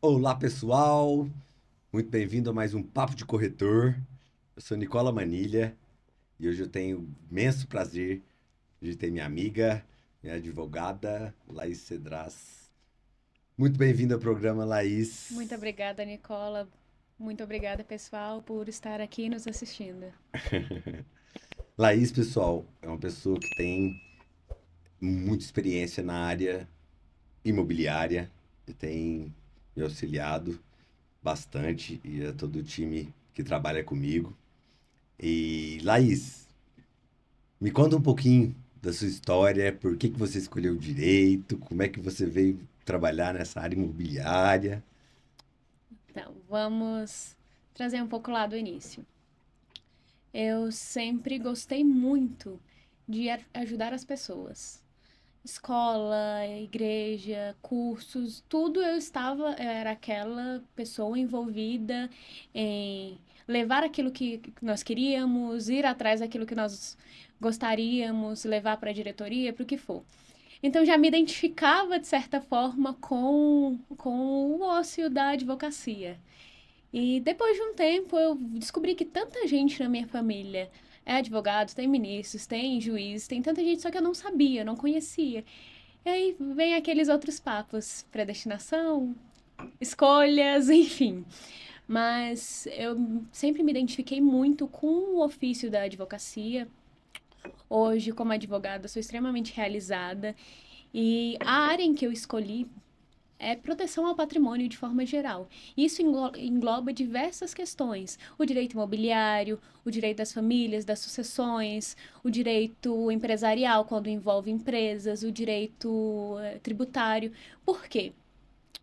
Olá, pessoal! Muito bem-vindo a mais um Papo de Corretor. Eu sou Nicola Manilha e hoje eu tenho o imenso prazer de ter minha amiga, minha advogada, Laís Cedras. Muito bem-vindo ao programa, Muito Laís. obrigada, Nicola. Muito obrigada, pessoal, por estar aqui nos assistindo. Laís, pessoal, é uma pessoa que tem muita experiência na área imobiliária e tem me auxiliado bastante e a todo o time que trabalha comigo. E, Laís, me conta um pouquinho da sua história, por que que você escolheu direito, como é que você veio trabalhar nessa área imobiliária. Então, vamos trazer um pouco lá do início. Eu sempre gostei muito de ajudar as pessoas. Escola, igreja, cursos, tudo eu era aquela pessoa envolvida em levar aquilo que nós queríamos, ir atrás daquilo que nós gostaríamos, levar para a diretoria, para o que for. Então já me identificava, de certa forma, com o ócio da advocacia. E depois de um tempo eu descobri que tanta gente na minha família é advogado, tem ministros, tem juízes, tem tanta gente, só que eu não sabia, não conhecia. E aí vem aqueles outros papos, predestinação, escolhas, enfim. Mas eu sempre me identifiquei muito com o ofício da advocacia. Hoje, como advogada, sou extremamente realizada e a área em que eu escolhi é proteção ao patrimônio de forma geral. Isso engloba diversas questões: o direito imobiliário, o direito das famílias, das sucessões, o direito empresarial quando envolve empresas, o direito tributário. Por quê?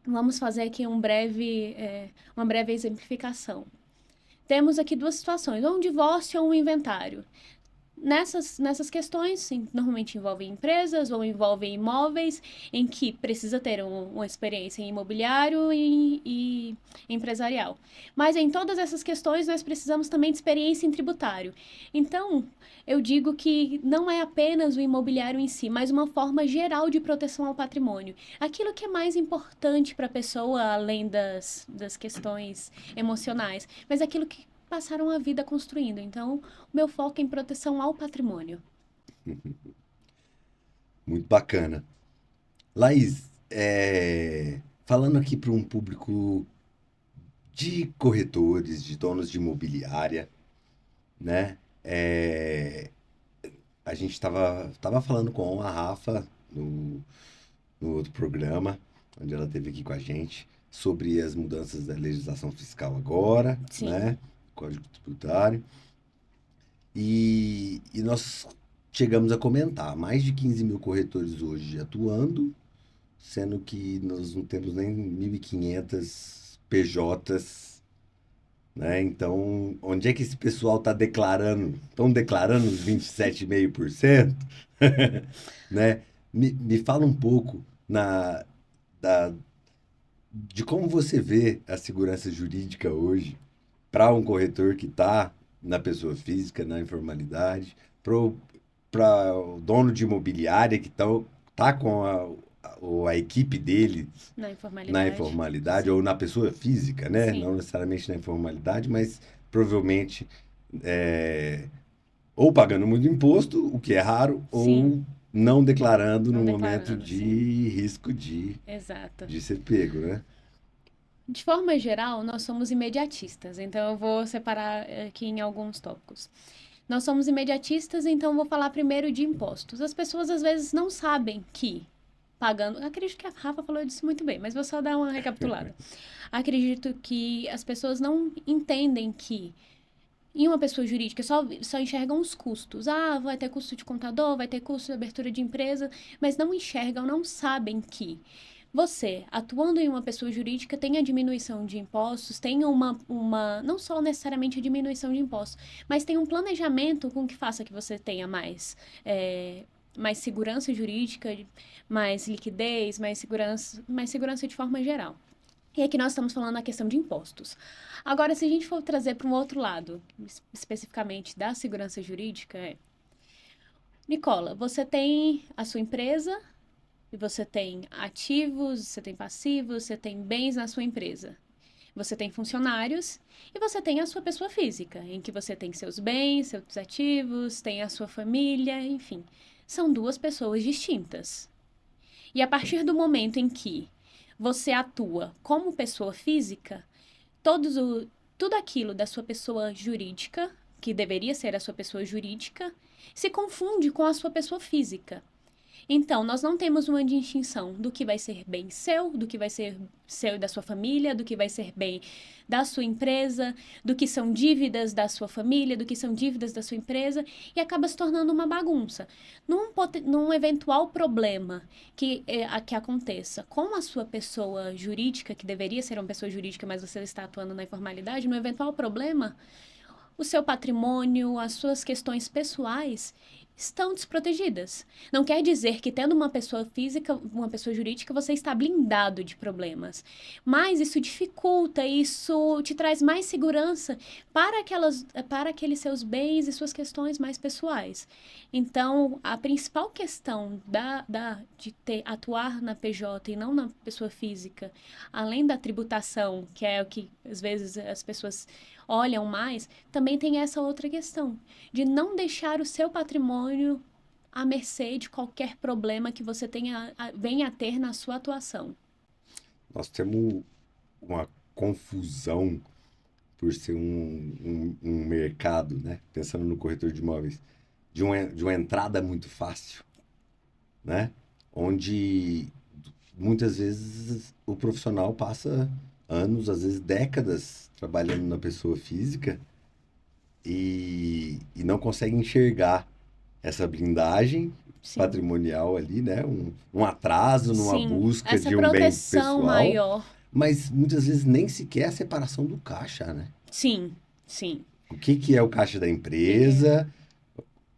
Vamos fazer aqui uma breve exemplificação. Temos aqui duas situações, ou um divórcio ou um inventário. Nessas questões, sim, normalmente envolvem empresas ou envolvem imóveis em que precisa ter uma experiência em imobiliário e empresarial. Mas em todas essas questões nós precisamos também de experiência em tributário. Então, eu digo que não é apenas o imobiliário em si, mas uma forma geral de proteção ao patrimônio. Aquilo que é mais importante para a pessoa, além das questões emocionais, mas aquilo que passaram a vida construindo. Então, o meu foco é em proteção ao patrimônio. Muito bacana. Laís, falando aqui para um público de corretores, de donos de imobiliária, né? A gente tava falando com a Rafa no outro programa, onde ela esteve aqui com a gente, sobre as mudanças da legislação fiscal agora, Sim. né? Código Tributário. E nós chegamos a comentar mais de 15 mil corretores hoje atuando, sendo que nós não temos nem 1.500 PJs, né? Então, onde é que esse pessoal está declarando? Estão declarando os 27,5%? Né? Me fala um pouco da, de como você vê a segurança jurídica hoje para um corretor que está na pessoa física, na informalidade, para o dono de imobiliária que tá com a equipe dele Na na informalidade. informalidade ou Sim. na pessoa física, né? Não Sim. necessariamente na informalidade, mas provavelmente é, ou pagando muito imposto, o que é raro, Sim. ou não declarando no Não momento declarando, sim. de risco Exato. de ser pego, né? De forma geral, nós somos imediatistas, então eu vou separar aqui em alguns tópicos. Nós somos imediatistas, então eu vou falar primeiro de impostos. As pessoas às vezes não sabem que pagando. Acredito que a Rafa falou disso muito bem, mas vou só dar uma recapitulada. Acredito que as pessoas não entendem que em uma pessoa jurídica só enxergam os custos. Ah, vai ter custo de contador, vai ter custo de abertura de empresa, mas não enxergam, não sabem que você, atuando em uma pessoa jurídica, tem a diminuição de impostos, tem não só necessariamente a diminuição de impostos, mas tem um planejamento com que faça que você tenha mais segurança jurídica, mais liquidez, mais segurança de forma geral. E aqui nós estamos falando na questão de impostos. Agora, se a gente for trazer para um outro lado, especificamente da segurança jurídica, Nicola, você tem a sua empresa, E você tem ativos, você tem passivos, você tem bens na sua empresa. Você tem funcionários e você tem a sua pessoa física, em que você tem seus bens, seus ativos, tem a sua família, enfim. São duas pessoas distintas. E a partir do momento em que você atua como pessoa física, tudo aquilo da sua pessoa jurídica, que deveria ser a sua pessoa jurídica, se confunde com a sua pessoa física. Então, nós não temos uma distinção do que vai ser bem seu, do que vai ser seu e da sua família, do que vai ser bem da sua empresa, do que são dívidas da sua família, do que são dívidas da sua empresa, e acaba se tornando uma bagunça. Num eventual problema que aconteça com a sua pessoa jurídica, que deveria ser uma pessoa jurídica, mas você está atuando na informalidade, no eventual problema, o seu patrimônio, as suas questões pessoais estão desprotegidas. Não quer dizer que tendo uma pessoa física, uma pessoa jurídica, você está blindado de problemas. Mas isso dificulta, isso te traz mais segurança para aqueles seus bens e suas questões mais pessoais. Então, a principal questão atuar na PJ e não na pessoa física, além da tributação, que é o que às vezes as pessoas olham mais, também tem essa outra questão, de não deixar o seu patrimônio à mercê de qualquer problema que você venha a ter na sua atuação. Nós temos uma confusão por ser um mercado, né? Pensando no corretor de imóveis, de uma entrada muito fácil, né? Onde muitas vezes o profissional passa anos, às vezes décadas, trabalhando na pessoa física e não consegue enxergar essa blindagem Sim. patrimonial ali, né? Um atraso numa Sim, busca essa de um bem proteção pessoal, maior. mas muitas vezes nem sequer a separação do caixa, né? Sim, sim. O que é o caixa da empresa?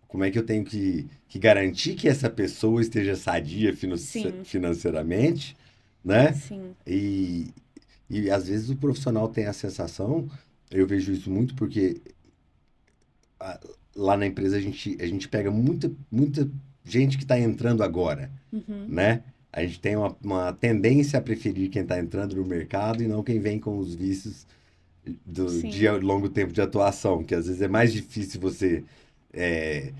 Como é que eu tenho que garantir que essa pessoa esteja sadia Sim, financeiramente, né? sim, E, e às vezes o profissional tem a sensação, eu vejo isso muito porque ah, lá na empresa a gente pega muita gente que está entrando agora, uhum, né? A gente tem uma tendência a preferir quem está entrando no mercado e não quem vem com os vícios de sim, longo tempo de atuação, que às vezes é mais difícil você é,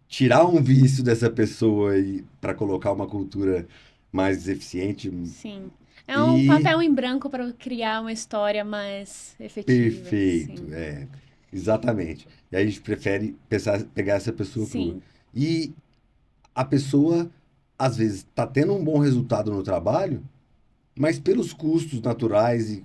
tirar um vício dessa pessoa e para colocar uma cultura mais eficiente sim. É um e papel em branco para criar uma história mais efetiva. perfeito, Sim, exatamente. E aí a gente prefere pegar essa pessoa crua. sim, E a pessoa, às vezes, está tendo um bom resultado no trabalho, mas pelos custos naturais e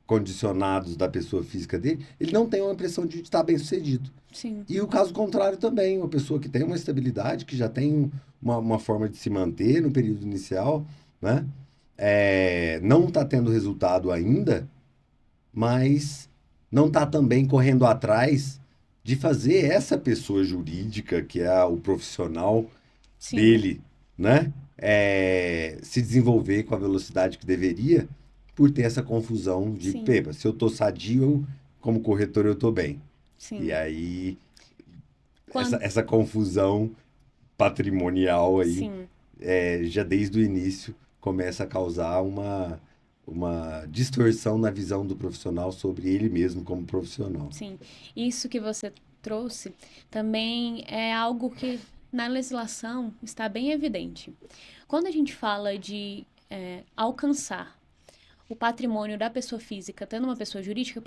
condicionados da pessoa física dele, ele não tem uma impressão de estar bem sucedido. sim, E o caso contrário também, uma pessoa que tem uma estabilidade, que já tem uma forma de se manter no período inicial, né? Não está tendo resultado ainda, mas não está também correndo atrás de fazer essa pessoa jurídica, que é o profissional sim, dele, né? Se desenvolver com a velocidade que deveria, por ter essa confusão de, sim, pepa, se eu tô sadio, como corretor eu tô bem. E sim. aí, Quando, essa confusão patrimonial aí, sim. já desde o início, começa a causar uma distorção na visão do profissional sobre ele mesmo como profissional. Sim, isso que você trouxe também é algo que na legislação está bem evidente. Quando a gente fala de alcançar o patrimônio da pessoa física tendo uma pessoa jurídica,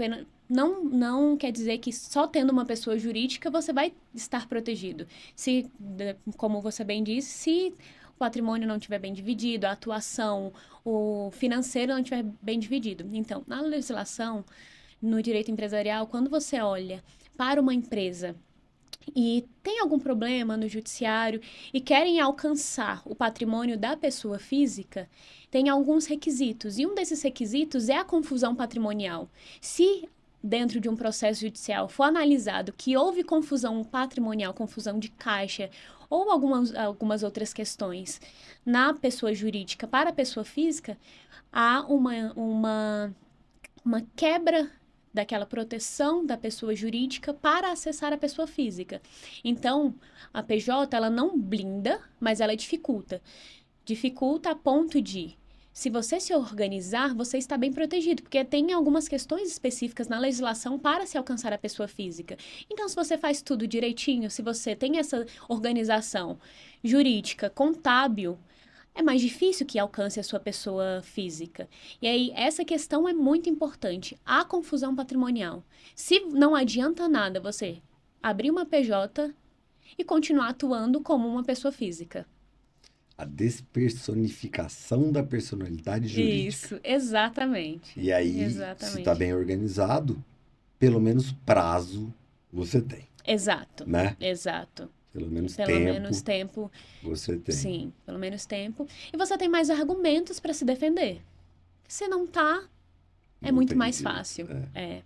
não quer dizer que só tendo uma pessoa jurídica você vai estar protegido. Como você bem disse, se o patrimônio não estiver bem dividido, a atuação, o financeiro não estiver bem dividido. Então, na legislação, no direito empresarial, quando você olha para uma empresa e tem algum problema no judiciário e querem alcançar o patrimônio da pessoa física, tem alguns requisitos. E um desses requisitos é a confusão patrimonial. Se dentro de um processo judicial for analisado que houve confusão patrimonial, confusão de caixa ou algumas outras questões na pessoa jurídica para a pessoa física, há uma quebra daquela proteção da pessoa jurídica para acessar a pessoa física. Então, a PJ, ela não blinda, mas ela dificulta. Dificulta a ponto de, se você se organizar, você está bem protegido, porque tem algumas questões específicas na legislação para se alcançar a pessoa física. Então, se você faz tudo direitinho, se você tem essa organização jurídica, contábil, é mais difícil que alcance a sua pessoa física. E aí, essa questão é muito importante. A confusão patrimonial. Se não adianta nada você abrir uma PJ e continuar atuando como uma pessoa física. A despersonificação da personalidade jurídica. Isso, exatamente. E aí, se está bem organizado, pelo menos prazo você tem, Exato, né? exato. Pelo menos Pelo tempo menos tempo, você tem. sim, pelo menos tempo. E você tem mais argumentos para se defender. Se não tá, é Não muito tem mais jeito, fácil. É.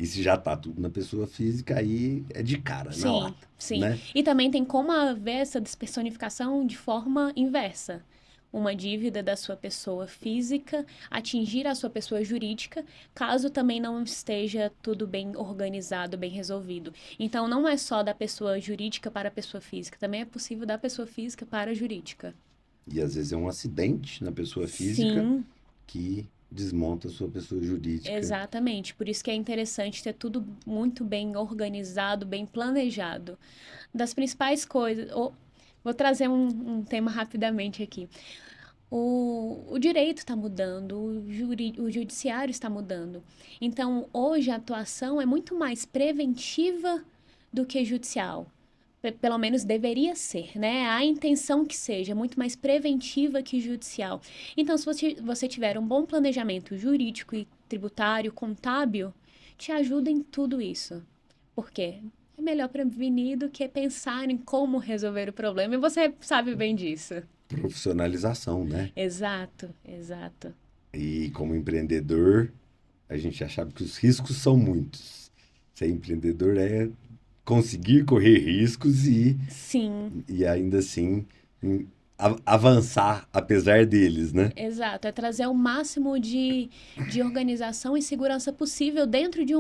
E se já tá tudo na pessoa física, aí é de cara, na Sim, lata, sim. né? E também tem como haver essa despersonificação de forma inversa. Uma dívida da sua pessoa física atingir a sua pessoa jurídica, caso também não esteja tudo bem organizado, bem resolvido. Então, não é só da pessoa jurídica para a pessoa física, também é possível da pessoa física para a jurídica. E às vezes é um acidente na pessoa física Sim, que desmonta a sua pessoa jurídica. exatamente. Por isso que é interessante ter tudo muito bem organizado, bem planejado. Das principais coisas. Vou trazer um tema rapidamente aqui. O direito está mudando, o judiciário está mudando. Então, hoje a atuação é muito mais preventiva do que judicial. Pelo menos deveria ser, né? A intenção que seja muito mais preventiva que judicial. Então, se você tiver um bom planejamento jurídico e tributário, contábil, te ajuda em tudo isso. Por quê? É melhor prevenir do que pensar em como resolver o problema, e você sabe bem disso. Profissionalização, né? Exato, exato. E como empreendedor, a gente já sabe que os riscos são muitos. Ser empreendedor é conseguir correr riscos Sim, e ainda assim avançar apesar deles, né? exato. É trazer o máximo de organização e segurança possível dentro de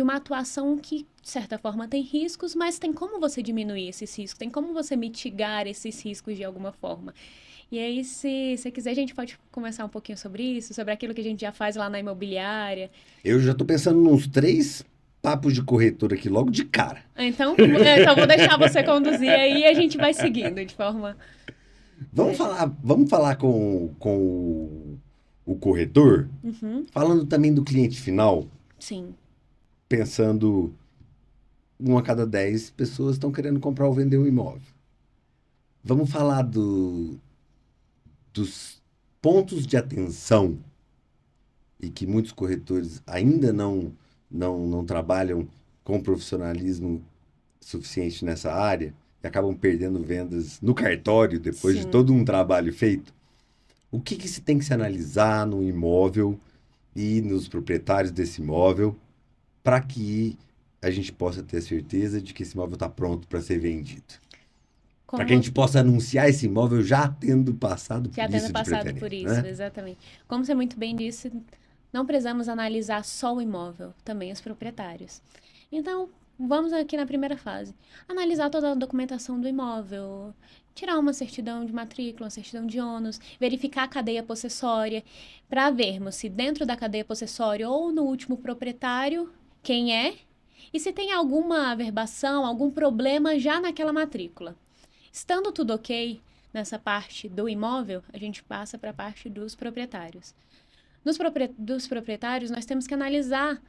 uma atuação que, de certa forma, tem riscos, mas tem como você diminuir esses riscos, tem como você mitigar esses riscos de alguma forma. E aí, se você quiser, a gente pode conversar um pouquinho sobre isso, sobre aquilo que a gente já faz lá na imobiliária. Eu já estou pensando nos 3 papos de corretor aqui logo de cara. Então vou deixar você conduzir aí e a gente vai seguindo de forma. Vamos falar com o corretor, Uhum, falando também do cliente final, sim, pensando 1 a cada 10 pessoas estão querendo comprar ou vender um imóvel. Vamos falar dos pontos de atenção e que muitos corretores ainda não trabalham com profissionalismo suficiente nessa área e acabam perdendo vendas no cartório depois de sim. todo um trabalho feito. O que se tem que se analisar no imóvel e nos proprietários desse imóvel para que a gente possa ter certeza de que esse imóvel está pronto para ser vendido? Para que a Como gente possa anunciar esse imóvel já tendo passado já por tendo isso de passado por preferência, isso, né? exatamente. Como você muito bem disse, não precisamos analisar só o imóvel, também os proprietários. Então, vamos aqui na primeira fase. Analisar toda a documentação do imóvel, tirar uma certidão de matrícula, uma certidão de ônus, verificar a cadeia possessória, para vermos se dentro da cadeia possessória ou no último proprietário, quem é, e se tem alguma averbação, algum problema já naquela matrícula. Estando tudo ok nessa parte do imóvel, a gente passa para a parte dos proprietários. Dos proprietários, nós temos que analisar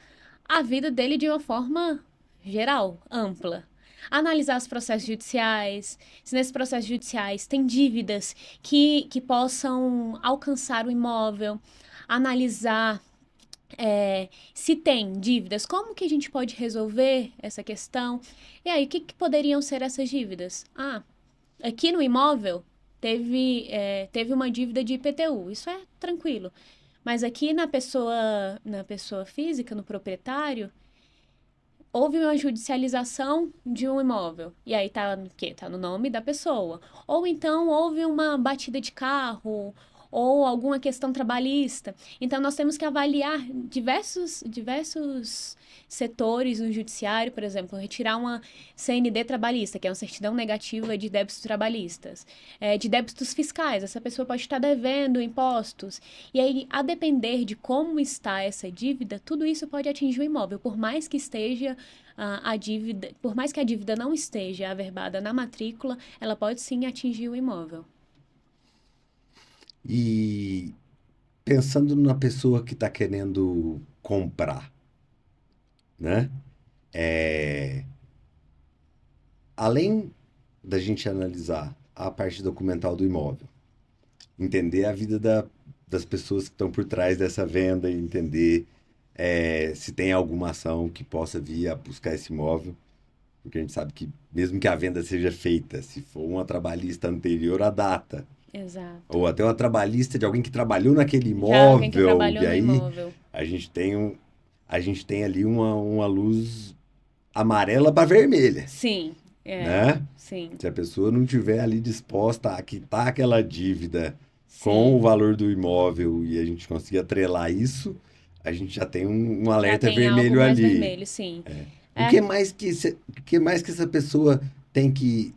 a vida dele de uma forma geral, ampla. Analisar os processos judiciais, se nesses processos judiciais tem dívidas que possam alcançar o imóvel, analisar se tem dívidas, como que a gente pode resolver essa questão? E aí, o que poderiam ser essas dívidas? Aqui no imóvel teve uma dívida de IPTU, isso é tranquilo. Mas aqui na pessoa física, no proprietário, houve uma judicialização de um imóvel. E aí tá no quê? Tá no nome da pessoa. Ou então houve uma batida de carro, ou alguma questão trabalhista. Então, nós temos que avaliar diversos setores no judiciário, por exemplo, retirar uma CND trabalhista, que é uma certidão negativa de débitos trabalhistas, de débitos fiscais. Essa pessoa pode estar devendo impostos. E aí, a depender de como está essa dívida, tudo isso pode atingir o imóvel, por mais que esteja a dívida, por mais que a dívida não esteja averbada na matrícula, ela pode sim atingir o imóvel. E pensando na pessoa que está querendo comprar, né? É, além da gente analisar a parte documental do imóvel, entender a vida das pessoas que estão por trás dessa venda e entender se tem alguma ação que possa vir a buscar esse imóvel, porque a gente sabe que mesmo que a venda seja feita, se for uma trabalhista anterior à data, Exato. ou até uma trabalhista de alguém que trabalhou naquele Já alguém que imóvel, trabalhou e no aí imóvel. a gente tem a gente tem ali uma luz amarela para vermelha, Sim, né? sim, Se a pessoa não tiver ali disposta a quitar aquela dívida com o sim. valor do imóvel e a gente conseguir atrelar isso, a gente já tem um Já alerta tem algo vermelho mais ali. vermelho, sim. O É, que mais o que mais que essa pessoa tem que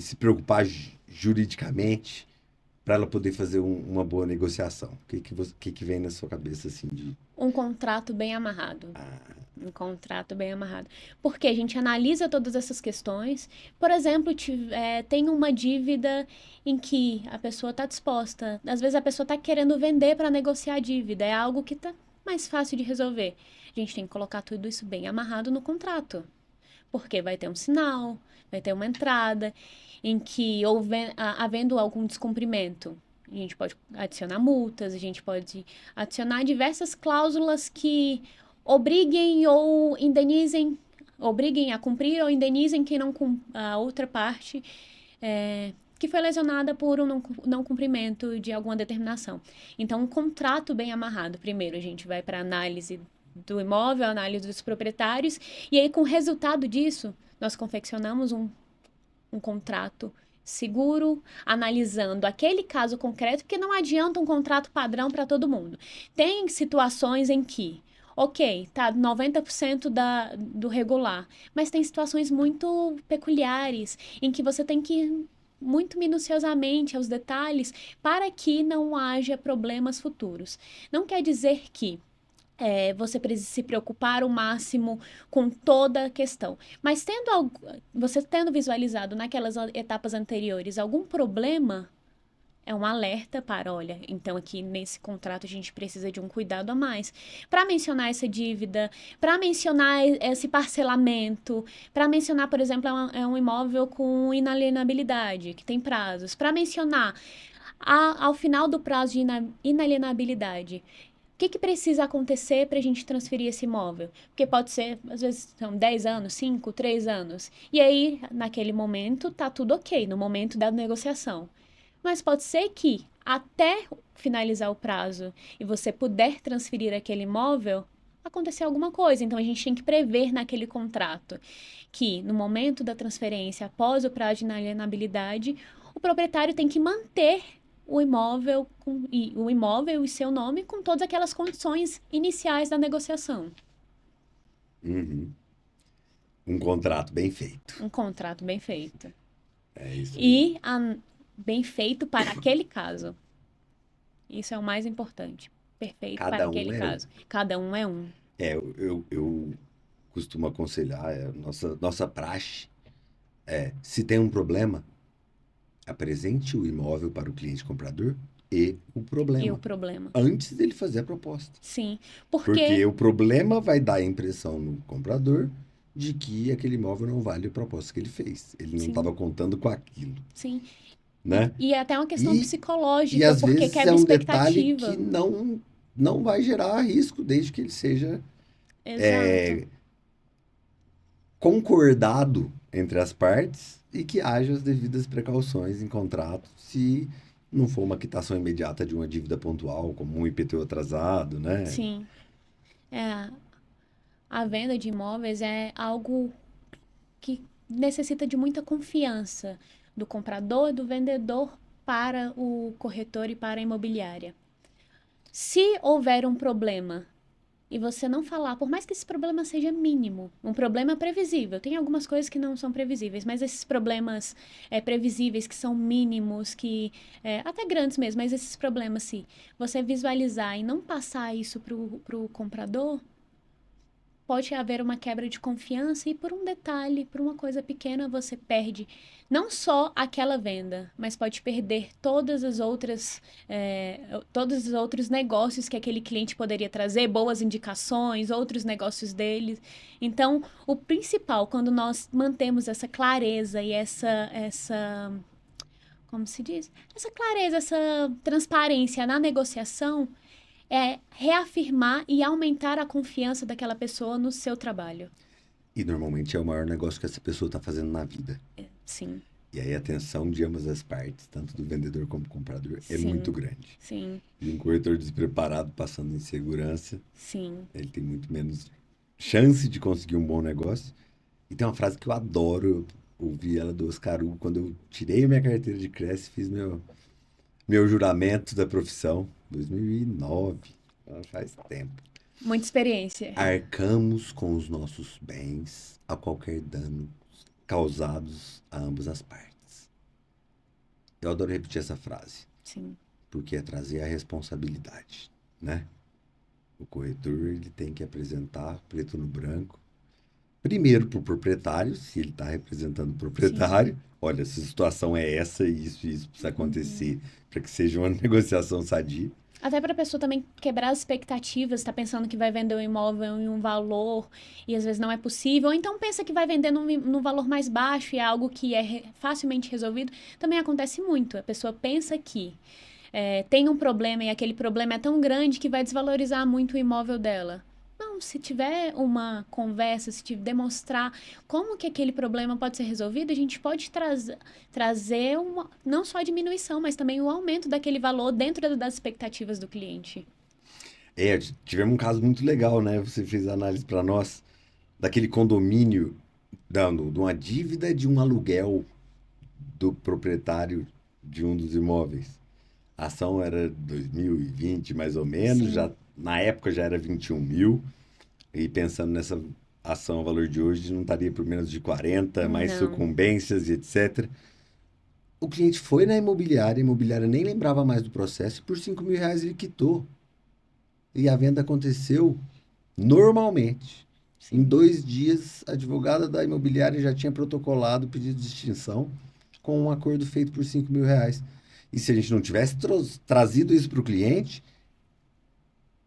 se preocupar juridicamente para ela poder fazer uma boa negociação? O que que vem na sua cabeça assim de um contrato bem amarrado. ah, Um contrato bem amarrado. Porque a gente analisa todas essas questões. Por exemplo, tem uma dívida em que a pessoa está disposta. Às vezes a pessoa está querendo vender para negociar a dívida. É algo que está mais fácil de resolver. A gente tem que colocar tudo isso bem amarrado no contrato. Porque vai ter um sinal, vai ter uma entrada em que, havendo algum descumprimento, a gente pode adicionar multas, a gente pode adicionar diversas cláusulas que obriguem a cumprir ou indenizem quem não a outra parte que foi lesionada por um não cumprimento de alguma determinação. Então, um contrato bem amarrado. Primeiro, a gente vai para análise do imóvel, análise dos proprietários, e aí, com o resultado disso, nós confeccionamos um contrato seguro, analisando aquele caso concreto, porque não adianta um contrato padrão para todo mundo. Tem situações em que, ok, tá 90% do regular, mas tem situações muito peculiares em que você tem que ir muito minuciosamente aos detalhes para que não haja problemas futuros. Não quer dizer que você precisa se preocupar o máximo com toda a questão. Mas você tendo visualizado naquelas etapas anteriores algum problema, é um alerta para, olha, então aqui nesse contrato a gente precisa de um cuidado a mais. Para mencionar essa dívida, para mencionar esse parcelamento, para mencionar, por exemplo, é um imóvel com inalienabilidade, que tem prazos, para mencionar ao final do prazo de inalienabilidade. O que precisa acontecer para a gente transferir esse imóvel? Porque pode ser, às vezes, são 10 anos, 5, 3 anos. E aí, naquele momento, tá tudo ok, no momento da negociação. Mas pode ser que, até finalizar o prazo e você puder transferir aquele imóvel, acontecer alguma coisa. Então, a gente tem que prever naquele contrato que, no momento da transferência, após o prazo de inalienabilidade, o proprietário tem que manter o imóvel e seu nome com todas aquelas condições iniciais da negociação. uhum, um contrato bem feito? Um contrato bem feito. É isso mesmo. E bem feito para aquele caso. Isso é o mais importante. Perfeito para Cada um aquele é um. caso. Cada um é um. Eu costumo aconselhar, nossa praxe se tem um problema, apresente o imóvel para o cliente comprador e o E o problema, problema. antes dele fazer a proposta. Sim. Porque, Porque o problema vai dar a impressão no comprador de que aquele imóvel não vale a proposta que ele fez. Ele não sim, estava contando com aquilo, sim. né? E é até uma questão E, e psicológica, às porque vezes é quebra um detalhe que expectativa. não vai gerar risco, desde que ele seja Exato. concordado entre as partes e que haja as devidas precauções em contrato, se não for uma quitação imediata de uma dívida pontual, como um IPTU atrasado, né? Sim. É, a venda de imóveis é algo que necessita de muita confiança do comprador e do vendedor para o corretor e para a imobiliária. Se houver um problema e você não falar, por mais que esse problema seja mínimo, um problema previsível, tem algumas coisas que não são previsíveis, mas esses problemas previsíveis que são mínimos, que até grandes mesmo, mas esses problemas, se você visualizar e não passar isso para o comprador, pode haver uma quebra de confiança e por um detalhe, por uma coisa pequena, você perde não só aquela venda, mas pode perder todos os outros negócios que aquele cliente poderia trazer, boas indicações, outros negócios dele. Então, o principal, quando nós mantemos essa clareza e como se diz? Essa clareza, essa transparência na negociação, é reafirmar e aumentar a confiança daquela pessoa no seu trabalho. E normalmente é o maior negócio que essa pessoa está fazendo na vida. Sim, E aí a tensão de ambas as partes, tanto do vendedor como do comprador, é muito grande. sim, E um corretor despreparado passando insegurança, sim. ele tem muito menos chance de conseguir um bom negócio. E tem uma frase que eu adoro, eu ouvi ela do Oscar Hugo, quando eu tirei minha carteira de crédito, fiz meu juramento da profissão, 2009, faz tempo. Muita experiência. Arcamos com os nossos bens a qualquer dano causados a ambas as partes. Eu adoro repetir essa frase, Sim, porque é trazer a responsabilidade, né? O corretor, ele tem que apresentar preto no branco, primeiro para o proprietário, se ele está representando o proprietário. Olha, essa situação é essa, e isso precisa acontecer para que seja uma negociação sadia. até para a pessoa também quebrar as expectativas, tá pensando que vai vender um imóvel em um valor e às vezes não é possível, ou então pensa que vai vender num valor mais baixo e é algo que é facilmente resolvido. Também acontece muito. A pessoa pensa que tem um problema e aquele problema é tão grande que vai desvalorizar muito o imóvel dela. Não, se tiver uma conversa, se demonstrar como que aquele problema pode ser resolvido, a gente pode trazer não só a diminuição, mas também o aumento daquele valor dentro das expectativas do cliente. Tivemos um caso muito legal, né? Você fez a análise para nós daquele condomínio, de uma dívida de um aluguel do proprietário de um dos imóveis. A ação era 2020, mais ou menos, Sim. na época já era 21 mil, e pensando nessa ação, o valor de hoje não estaria por menos de 40, mais Não. sucumbências e etc. O cliente foi na imobiliária, a imobiliária nem lembrava mais do processo, e por 5 mil reais ele quitou. E a venda aconteceu normalmente. Em Sim. 2 dias, a advogada da imobiliária já tinha protocolado o pedido de extinção com um acordo feito por 5 mil reais. E se a gente não tivesse trazido isso para o cliente,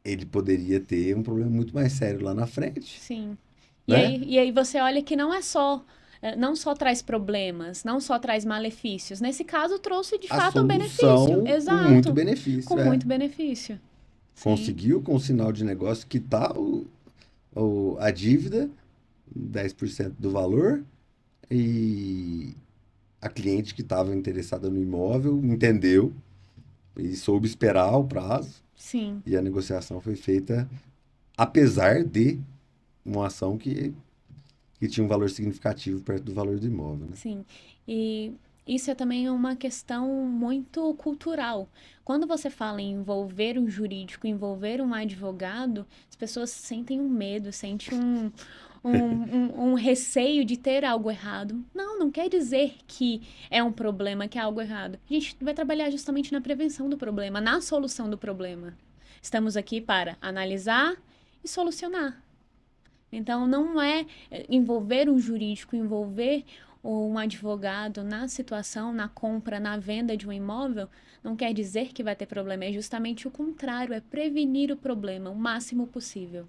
ele poderia ter um problema muito mais sério lá na frente, Sim. E né? aí, e aí você olha que não só traz problemas, não só traz malefícios. Nesse caso, trouxe de A fato um benefício. solução com muito Exato. Com benefício, muito benefício. Sim. Conseguiu, com o sinal de negócio, quitar a dívida, 10% do valor, e a cliente que estava interessada no imóvel entendeu e soube esperar o prazo, Sim. e a negociação foi feita apesar de uma ação que tinha um valor significativo perto do valor do imóvel, né? Sim. E isso é também uma questão muito cultural. Quando você fala em envolver um jurídico, envolver um advogado, as pessoas sentem um medo, sentem um receio de ter algo errado. Não, não quer dizer que é um problema, que é algo errado. A gente vai trabalhar justamente na prevenção do problema, na solução do problema. Estamos aqui para analisar e solucionar. Então, não é envolver um jurídico, envolver um advogado na situação, na compra, na venda de um imóvel, não quer dizer que vai ter problema. É justamente o contrário, é prevenir o problema o máximo possível.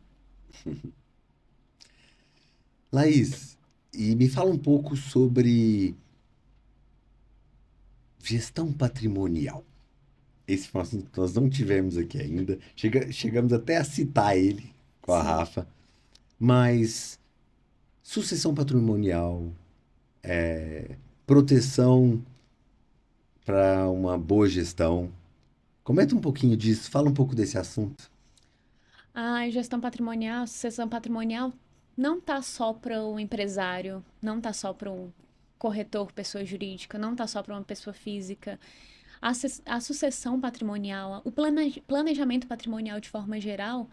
Laís, e me fala um pouco sobre gestão patrimonial. Esse foi um assunto que nós não tivemos aqui ainda. Chegamos até a citar ele com a Sim. Rafa, mas sucessão patrimonial, proteção para uma boa gestão. Comenta um pouquinho disso, fala um pouco desse assunto. A gestão patrimonial, sucessão patrimonial, não tá só para o empresário, não tá só para um corretor, pessoa jurídica, não tá só para uma pessoa física. A sucessão patrimonial, o planejamento patrimonial de forma geral,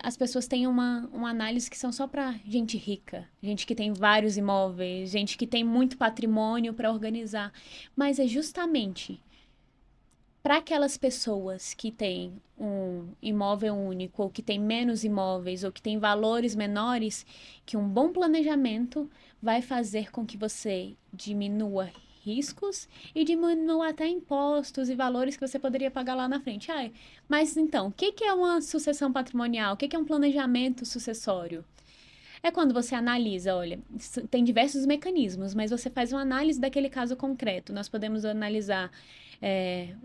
as pessoas têm uma análise que são só para gente rica, gente que tem vários imóveis, gente que tem muito patrimônio para organizar. Mas é justamente para aquelas pessoas que têm um imóvel único, ou que têm menos imóveis, ou que têm valores menores, que um bom planejamento vai fazer com que você diminua riscos e diminua até impostos e valores que você poderia pagar lá na frente. Ai, mas então, o que que é uma sucessão patrimonial? O que que é um planejamento sucessório? É quando você analisa, olha, tem diversos mecanismos, mas você faz uma análise daquele caso concreto. Nós podemos analisar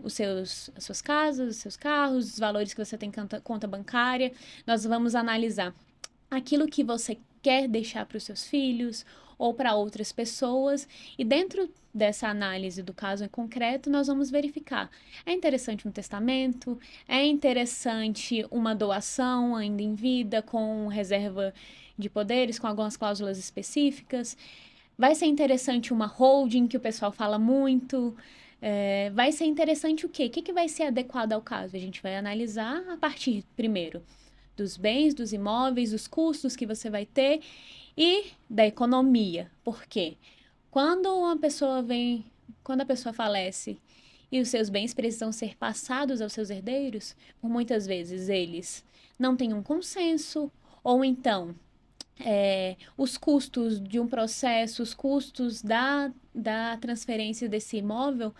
as suas casas, os seus carros, os valores que você tem em conta bancária. Nós vamos analisar aquilo que você quer deixar para os seus filhos ou para outras pessoas. E dentro dessa análise do caso em concreto, nós vamos verificar: é interessante um testamento? É interessante uma doação ainda em vida, com reserva de poderes, com algumas cláusulas específicas? Vai ser interessante uma holding, que o pessoal fala muito? Vai ser interessante o quê? O que que vai ser adequado ao caso? A gente vai analisar a partir, primeiro, dos bens, dos imóveis, dos custos que você vai ter e da economia. Por quê? Quando a pessoa falece e os seus bens precisam ser passados aos seus herdeiros, por muitas vezes eles não têm um consenso, ou então os custos de um processo, os custos da transferência desse imóvel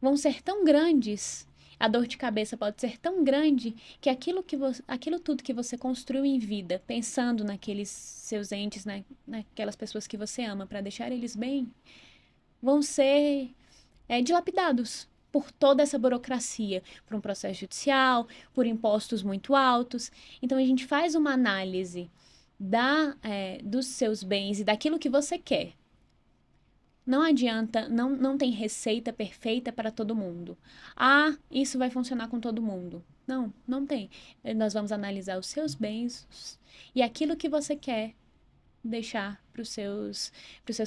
vão ser tão grandes, a dor de cabeça pode ser tão grande, que aquilo tudo que você construiu em vida, pensando naqueles seus entes, naquelas pessoas que você ama, para deixar eles bem, vão ser dilapidados por toda essa burocracia, por um processo judicial, por impostos muito altos. Então a gente faz uma análise dos seus bens e daquilo que você quer. Não adianta, não tem receita perfeita para todo mundo. Ah, isso vai funcionar com todo mundo. Não, não tem. Nós vamos analisar os seus bens e aquilo que você quer deixar para os seus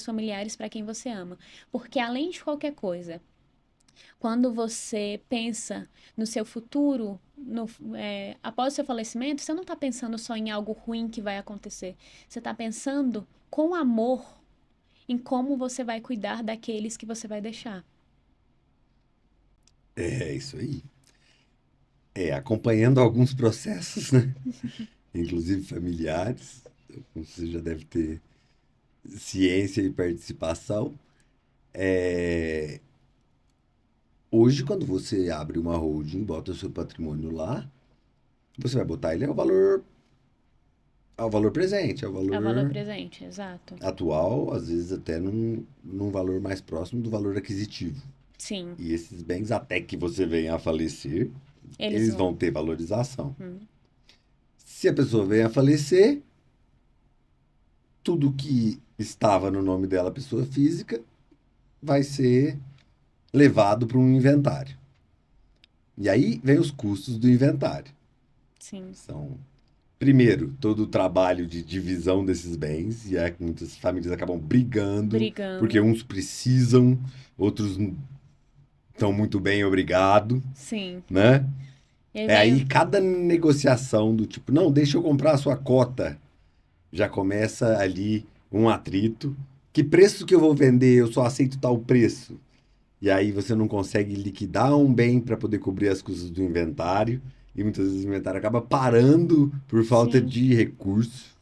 familiares, para quem você ama. Porque além de qualquer coisa, quando você pensa no seu futuro, após o seu falecimento, você não está pensando só em algo ruim que vai acontecer. Você está pensando com amor em como você vai cuidar daqueles que você vai deixar. É isso aí. Acompanhando alguns processos, né? Inclusive familiares. Você já deve ter ciência e participação. Hoje, quando você abre uma holding, bota o seu patrimônio lá, você vai botar ele ao valor presente, ao É o valor valor presente, exato. atual, às vezes até num valor mais próximo do valor aquisitivo. Sim, E esses bens, até que você venha a falecer, eles eles vão. vão ter valorização. Se a pessoa venha a falecer, tudo que estava no nome dela, pessoa física, vai ser levado para um inventário. E aí vem os custos do inventário. Sim, São, primeiro, todo o trabalho de divisão desses bens, e é que muitas famílias acabam brigando, porque brigando. uns precisam, outros estão muito bem, obrigado, Sim. né? E aí É vem. aí cada negociação do tipo, não, deixa eu comprar a sua cota, já começa ali um atrito. Que preço que eu vou vender? Eu só aceito tal preço. E aí você não consegue liquidar um bem para poder cobrir as custas do inventário. E muitas vezes o inventário acaba parando por falta Sim. de recurso,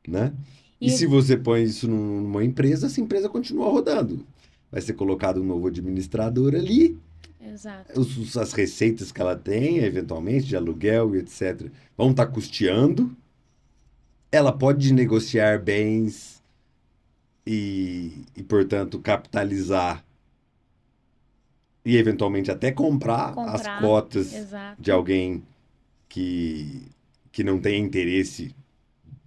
né? E E, se você põe isso numa empresa, essa empresa continua rodando. Vai ser colocado um novo administrador ali, exato. as receitas que ela tem, eventualmente, de aluguel e etc., vão estar custeando. Ela pode negociar bens portanto, capitalizar e, eventualmente, até comprar as Comprar, cotas de exato. alguém que, que não tem interesse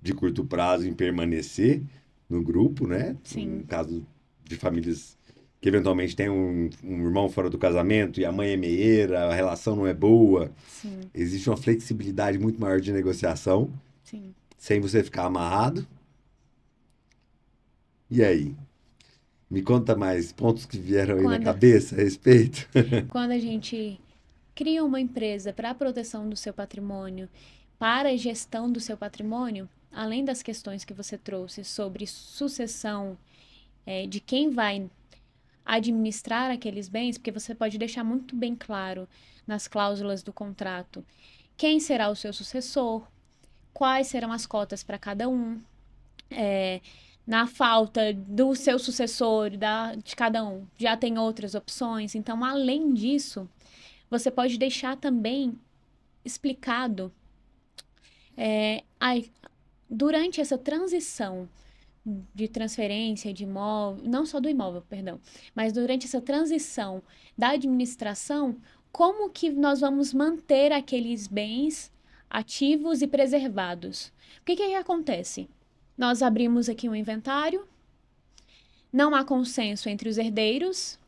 de curto prazo em permanecer no grupo, né? Um Sim, caso de famílias que, eventualmente, tem um irmão fora do casamento e a mãe é meieira, a relação não é boa. sim, Existe uma flexibilidade muito maior de negociação, sim. sem você ficar amarrado. E aí? Me conta mais pontos que vieram aí na Quando, cabeça a respeito. quando a gente cria uma empresa para a proteção do seu patrimônio, para a gestão do seu patrimônio, além das questões que você trouxe sobre sucessão, de quem vai administrar aqueles bens, porque você pode deixar muito bem claro nas cláusulas do contrato quem será o seu sucessor, quais serão as cotas para cada um, é, na falta do seu sucessor, de cada um, já tem outras opções. Então, além disso, você pode deixar também explicado, durante essa transição de transferência de imóvel, não só do imóvel, perdão, mas durante essa transição da administração, como que nós vamos manter aqueles bens ativos e preservados? O que que acontece? Nós abrimos aqui um inventário, não há consenso entre os herdeiros,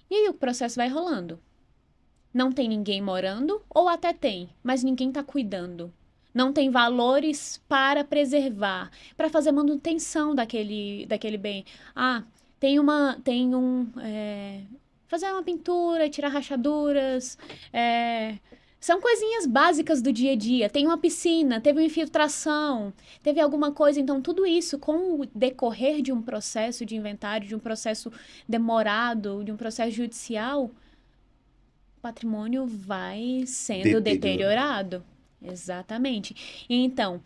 e aí o processo vai rolando. Não tem ninguém morando, ou até tem, mas ninguém está cuidando. Não tem valores para preservar, para fazer manutenção daquele bem. Ah, fazer uma pintura, tirar rachaduras, são coisinhas básicas do dia a dia. Tem uma piscina, teve uma infiltração, teve alguma coisa. Então, tudo isso, com o decorrer de um processo de inventário, de um processo demorado, de um processo judicial, o patrimônio vai sendo Deteriorado. deteriorado. Exatamente. E então,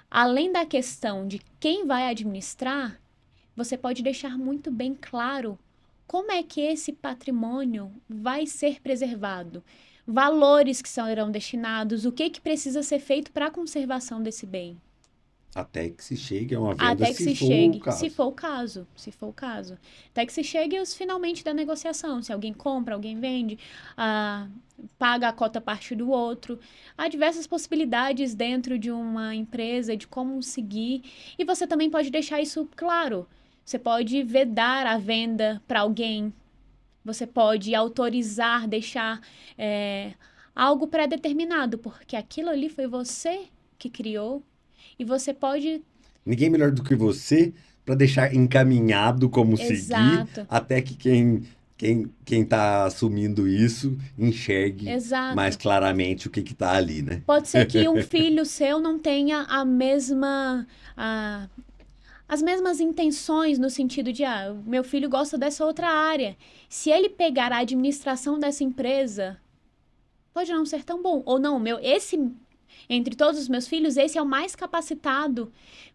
além da questão de quem vai administrar, você pode deixar muito bem claro como é que esse patrimônio vai ser preservado, valores que serão destinados, o que que precisa ser feito para a conservação desse bem. Até que se chegue a uma venda, Até que se se for o chegue, se caso. for o caso, se for o caso. Até que se chegue os finalmente da negociação, se alguém compra, alguém vende, paga a cota parte do outro. Há diversas possibilidades dentro de uma empresa de como seguir, e você também pode deixar isso claro. Você pode vedar a venda para alguém, você pode autorizar, deixar algo pré-determinado, porque aquilo ali foi você que criou, e você pode. Ninguém melhor do que você para deixar encaminhado como seguir, Exato, até que quem está assumindo isso enxergue mais exato. claramente o que está ali, né? Pode ser que um filho seu não tenha a- as mesmas intenções no sentido de, meu filho gosta dessa outra área. Se ele pegar a administração dessa empresa, pode não ser tão bom. Ou não, entre todos os meus filhos, esse é o mais capacitado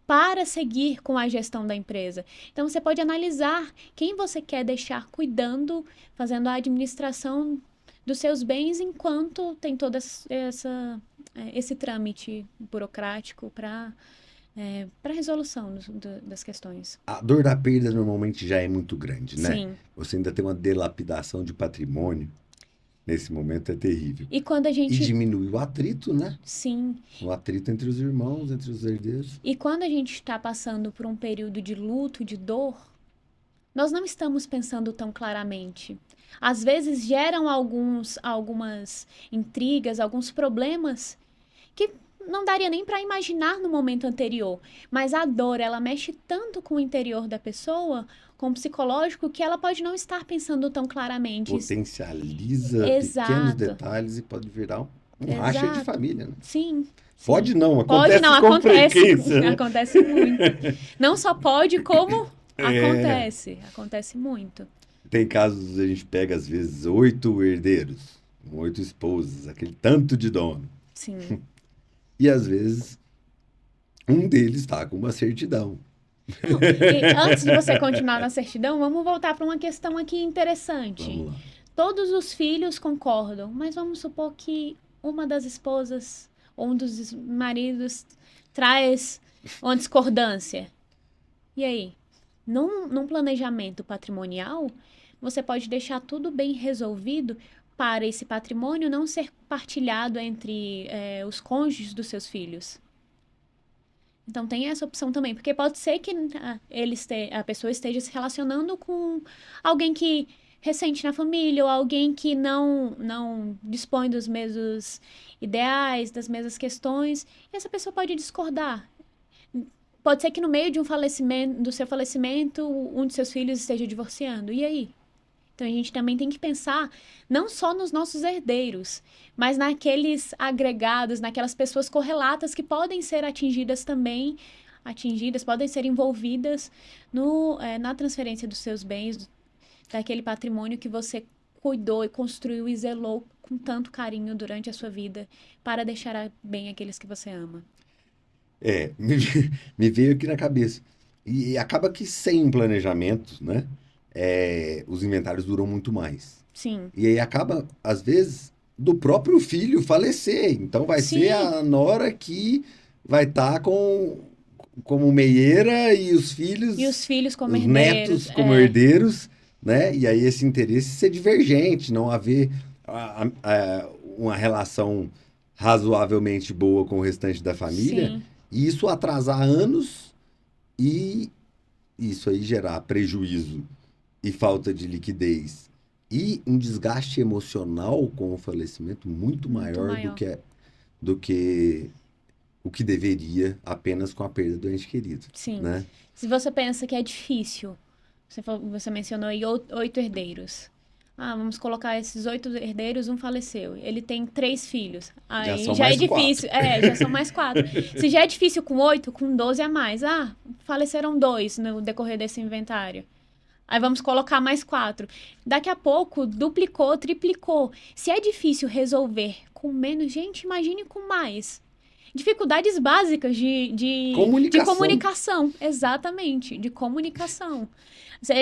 para seguir com a gestão da empresa. Então, você pode analisar quem você quer deixar cuidando, fazendo a administração dos seus bens, enquanto tem todo esse trâmite burocrático para resolução das questões. A dor da perda normalmente já é muito grande, né? Sim. Você ainda tem uma dilapidação de patrimônio, nesse momento é terrível. E quando a E gente. diminui o atrito, né? Sim. O atrito entre os irmãos, entre os herdeiros. E quando a gente está passando por um período de luto, de dor, nós não estamos pensando tão claramente. Às vezes geram algumas intrigas, alguns problemas que não daria nem para imaginar no momento anterior. Mas a dor, ela mexe tanto com o interior da pessoa, com o psicológico, que ela pode não estar pensando tão claramente. Potencializa pequenos Exato, detalhes e pode virar um racha de exato. família, né? Sim, Pode sim. não, Pode acontece não, com acontece, frequência, né? acontece muito. Não só pode, como É. acontece muito. Tem casos, a gente pega às vezes 8 herdeiros, com 8 esposas, aquele tanto de dono. Sim. E às vezes um deles está com uma certidão. Não, e antes de você continuar na certidão, vamos voltar para uma questão aqui interessante. Vamos lá. Todos os filhos concordam, mas vamos supor que uma das esposas ou um dos maridos traz uma discordância. E aí? Num planejamento patrimonial, você pode deixar tudo bem resolvido para esse patrimônio não ser partilhado entre os cônjuges dos seus filhos. Então tem essa opção também, porque pode ser que a pessoa esteja se relacionando com alguém que recente na família, ou alguém que não dispõe dos mesmos ideais, das mesmas questões, e essa pessoa pode discordar. Pode ser que no meio de um falecimento, do seu falecimento, um de seus filhos esteja divorciando. E aí? Então a gente também tem que pensar não só nos nossos herdeiros, mas naqueles agregados, naquelas pessoas correlatas que podem ser atingidas também, podem ser envolvidas na transferência dos seus bens, daquele patrimônio que você cuidou e construiu e zelou com tanto carinho durante a sua vida para deixar bem aqueles que você ama. Me veio aqui na cabeça. E acaba que sem um planejamento, né? Os inventários duram muito mais. Sim. E aí acaba, às vezes, do próprio filho falecer. Então vai ser Sim. a nora que vai estar como meieira e os E os filhos como os herdeiros. netos como herdeiros, né? E aí esse interesse ser divergente, não haver uma relação razoavelmente boa com o restante da família. Sim. E isso atrasar anos e isso aí gerar prejuízo e falta de liquidez e um desgaste emocional com o falecimento muito maior do que o que deveria apenas com a perda do ente querido, Sim. né? Se você pensa que é difícil, você mencionou aí 8 herdeiros. Vamos colocar esses 8 herdeiros, um faleceu. Ele tem 3 filhos. Aí são já mais é difícil. 4. Já são mais 4. Se já é difícil com 8, com 12 a mais. Faleceram 2 no decorrer desse inventário. Aí vamos colocar mais 4. Daqui a pouco, duplicou, triplicou. Se é difícil resolver com menos gente, imagine com mais. Dificuldades básicas de comunicação. Exatamente, de comunicação.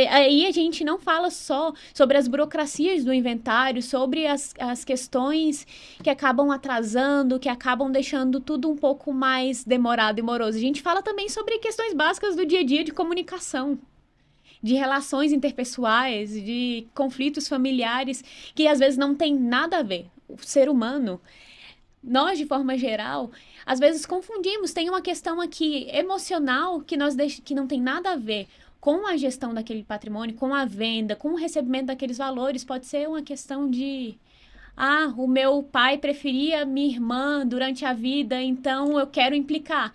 Aí a gente não fala só sobre as burocracias do inventário, sobre as questões que acabam atrasando, que acabam deixando tudo um pouco mais demorado e moroso. A gente fala também sobre questões básicas do dia a dia de comunicação, de relações interpessoais, de conflitos familiares, que às vezes não tem nada a ver. O ser humano, nós, de forma geral, às vezes confundimos. Tem uma questão aqui emocional que não tem nada a ver com a gestão daquele patrimônio, com a venda, com o recebimento daqueles valores. Pode ser uma questão de... o meu pai preferia minha irmã durante a vida, então eu quero implicar.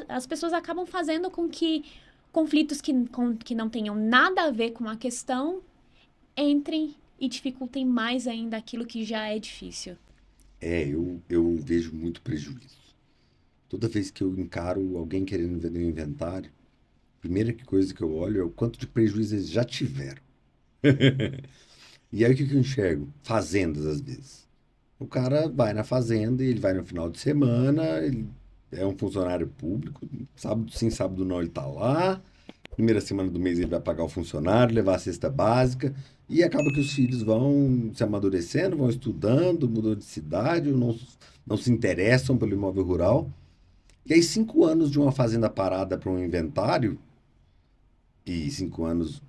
As pessoas acabam fazendo com que conflitos que não tenham nada a ver com a questão entrem e dificultem mais ainda aquilo que já é difícil. Eu vejo muito prejuízo. Toda vez que eu encaro alguém querendo vender um inventário, a primeira coisa que eu olho é o quanto de prejuízo eles já tiveram. E aí o que eu enxergo? Fazendas, às vezes. O cara vai na fazenda e ele vai no final de semana, ele é um funcionário público, sábado sim, sábado não, ele tá lá. Primeira semana do mês ele vai pagar o funcionário, levar a cesta básica. E acaba que os filhos vão se amadurecendo, vão estudando, mudou de cidade, ou não se interessam pelo imóvel rural. E aí 5 anos de uma fazenda parada para um inventário, e 5 anos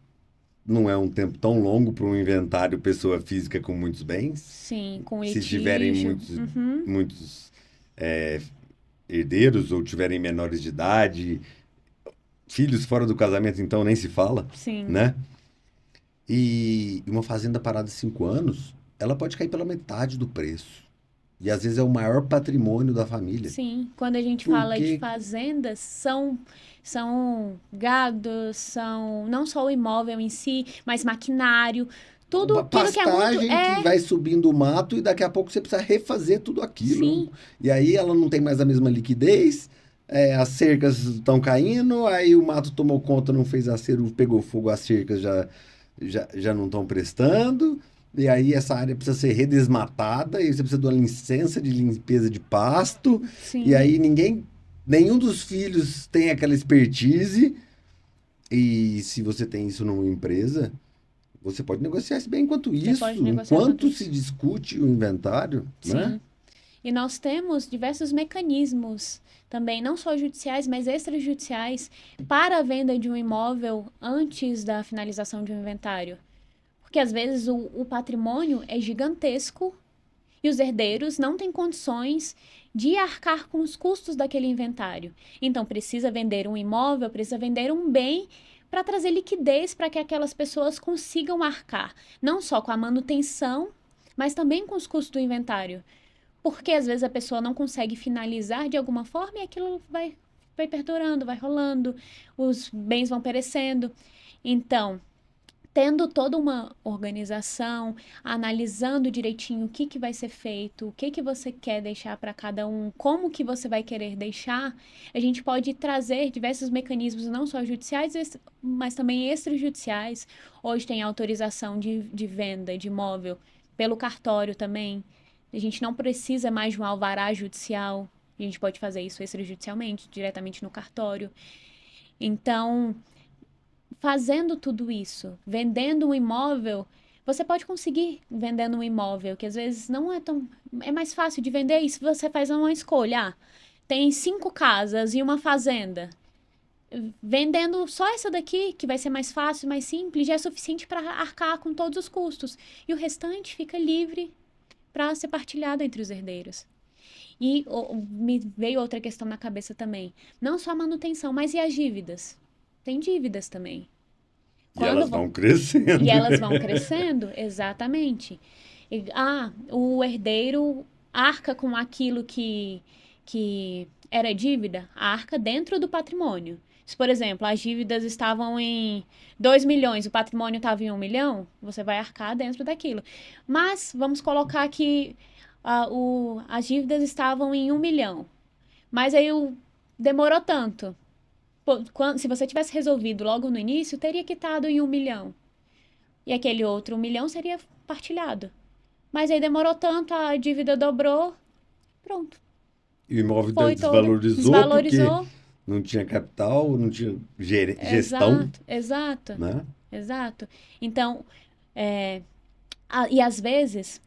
não é um tempo tão longo para um inventário pessoa física com muitos bens. Sim, com Se litígio. tiverem muitos herdeiros ou tiverem menores de idade, filhos fora do casamento, então nem se fala. Sim. Né? E uma fazenda parada 5 anos, ela pode cair pela metade do preço. E às vezes é o maior patrimônio da família. Sim, quando a gente fala de fazendas, são gados, são não só o imóvel em si, mas maquinário, tudo que é muito... Pastagem que vai subindo o mato e daqui a pouco você precisa refazer tudo aquilo. Sim. E aí ela não tem mais a mesma liquidez, as cercas estão caindo, aí o mato tomou conta, não fez acero, pegou fogo, as cercas já não estão prestando. E aí essa área precisa ser redesmatada, e você precisa de uma licença de limpeza de pasto. Sim. E aí nenhum dos filhos tem aquela expertise. E se você tem isso numa empresa, você pode negociar isso bem enquanto se discute o inventário, Sim. Né? E nós temos diversos mecanismos também, não só judiciais, mas extrajudiciais, para a venda de um imóvel antes da finalização de um inventário. Porque às vezes o patrimônio é gigantesco e os herdeiros não têm condições de arcar com os custos daquele inventário. Então precisa vender um imóvel, precisa vender um bem para trazer liquidez para que aquelas pessoas consigam arcar, não só com a manutenção, mas também com os custos do inventário. Porque às vezes a pessoa não consegue finalizar de alguma forma e aquilo vai vai perdurando, vai rolando, os bens vão perecendo. Então, tendo toda uma organização, analisando direitinho o que que vai ser feito, o que que você quer deixar para cada um, como que você vai querer deixar, a gente pode trazer diversos mecanismos, não só judiciais, mas também extrajudiciais. Hoje tem autorização de venda de imóvel pelo cartório também. A gente não precisa mais de um alvará judicial. A gente pode fazer isso extrajudicialmente, diretamente no cartório. Então, fazendo tudo isso, vendendo um imóvel, você pode conseguir vendendo um imóvel, que às vezes não é tão. É mais fácil de vender isso. Você faz uma escolha. Ah, tem 5 casas e uma fazenda. Vendendo só essa daqui, que vai ser mais fácil, mais simples, já é suficiente para arcar com todos os custos. E o restante fica livre para ser partilhado entre os herdeiros. E me veio outra questão na cabeça também. Não só a manutenção, mas e as dívidas? Tem dívidas também. E elas vão crescendo. E elas vão crescendo, exatamente. O herdeiro arca com aquilo que era dívida, arca dentro do patrimônio. Se, por exemplo, as dívidas estavam em 2 milhões, o patrimônio estava em 1 milhão, você vai arcar dentro daquilo. Mas vamos colocar que as dívidas estavam em 1 milhão. Mas aí demorou tanto. Pô, se você tivesse resolvido logo no início, teria quitado em 1 milhão. E aquele outro 1 milhão seria partilhado. Mas aí demorou tanto, a dívida dobrou, pronto. E o imóvel Foi desvalorizou porque não tinha capital, não tinha gestão. Exato. Né? Exato. Então, e às vezes,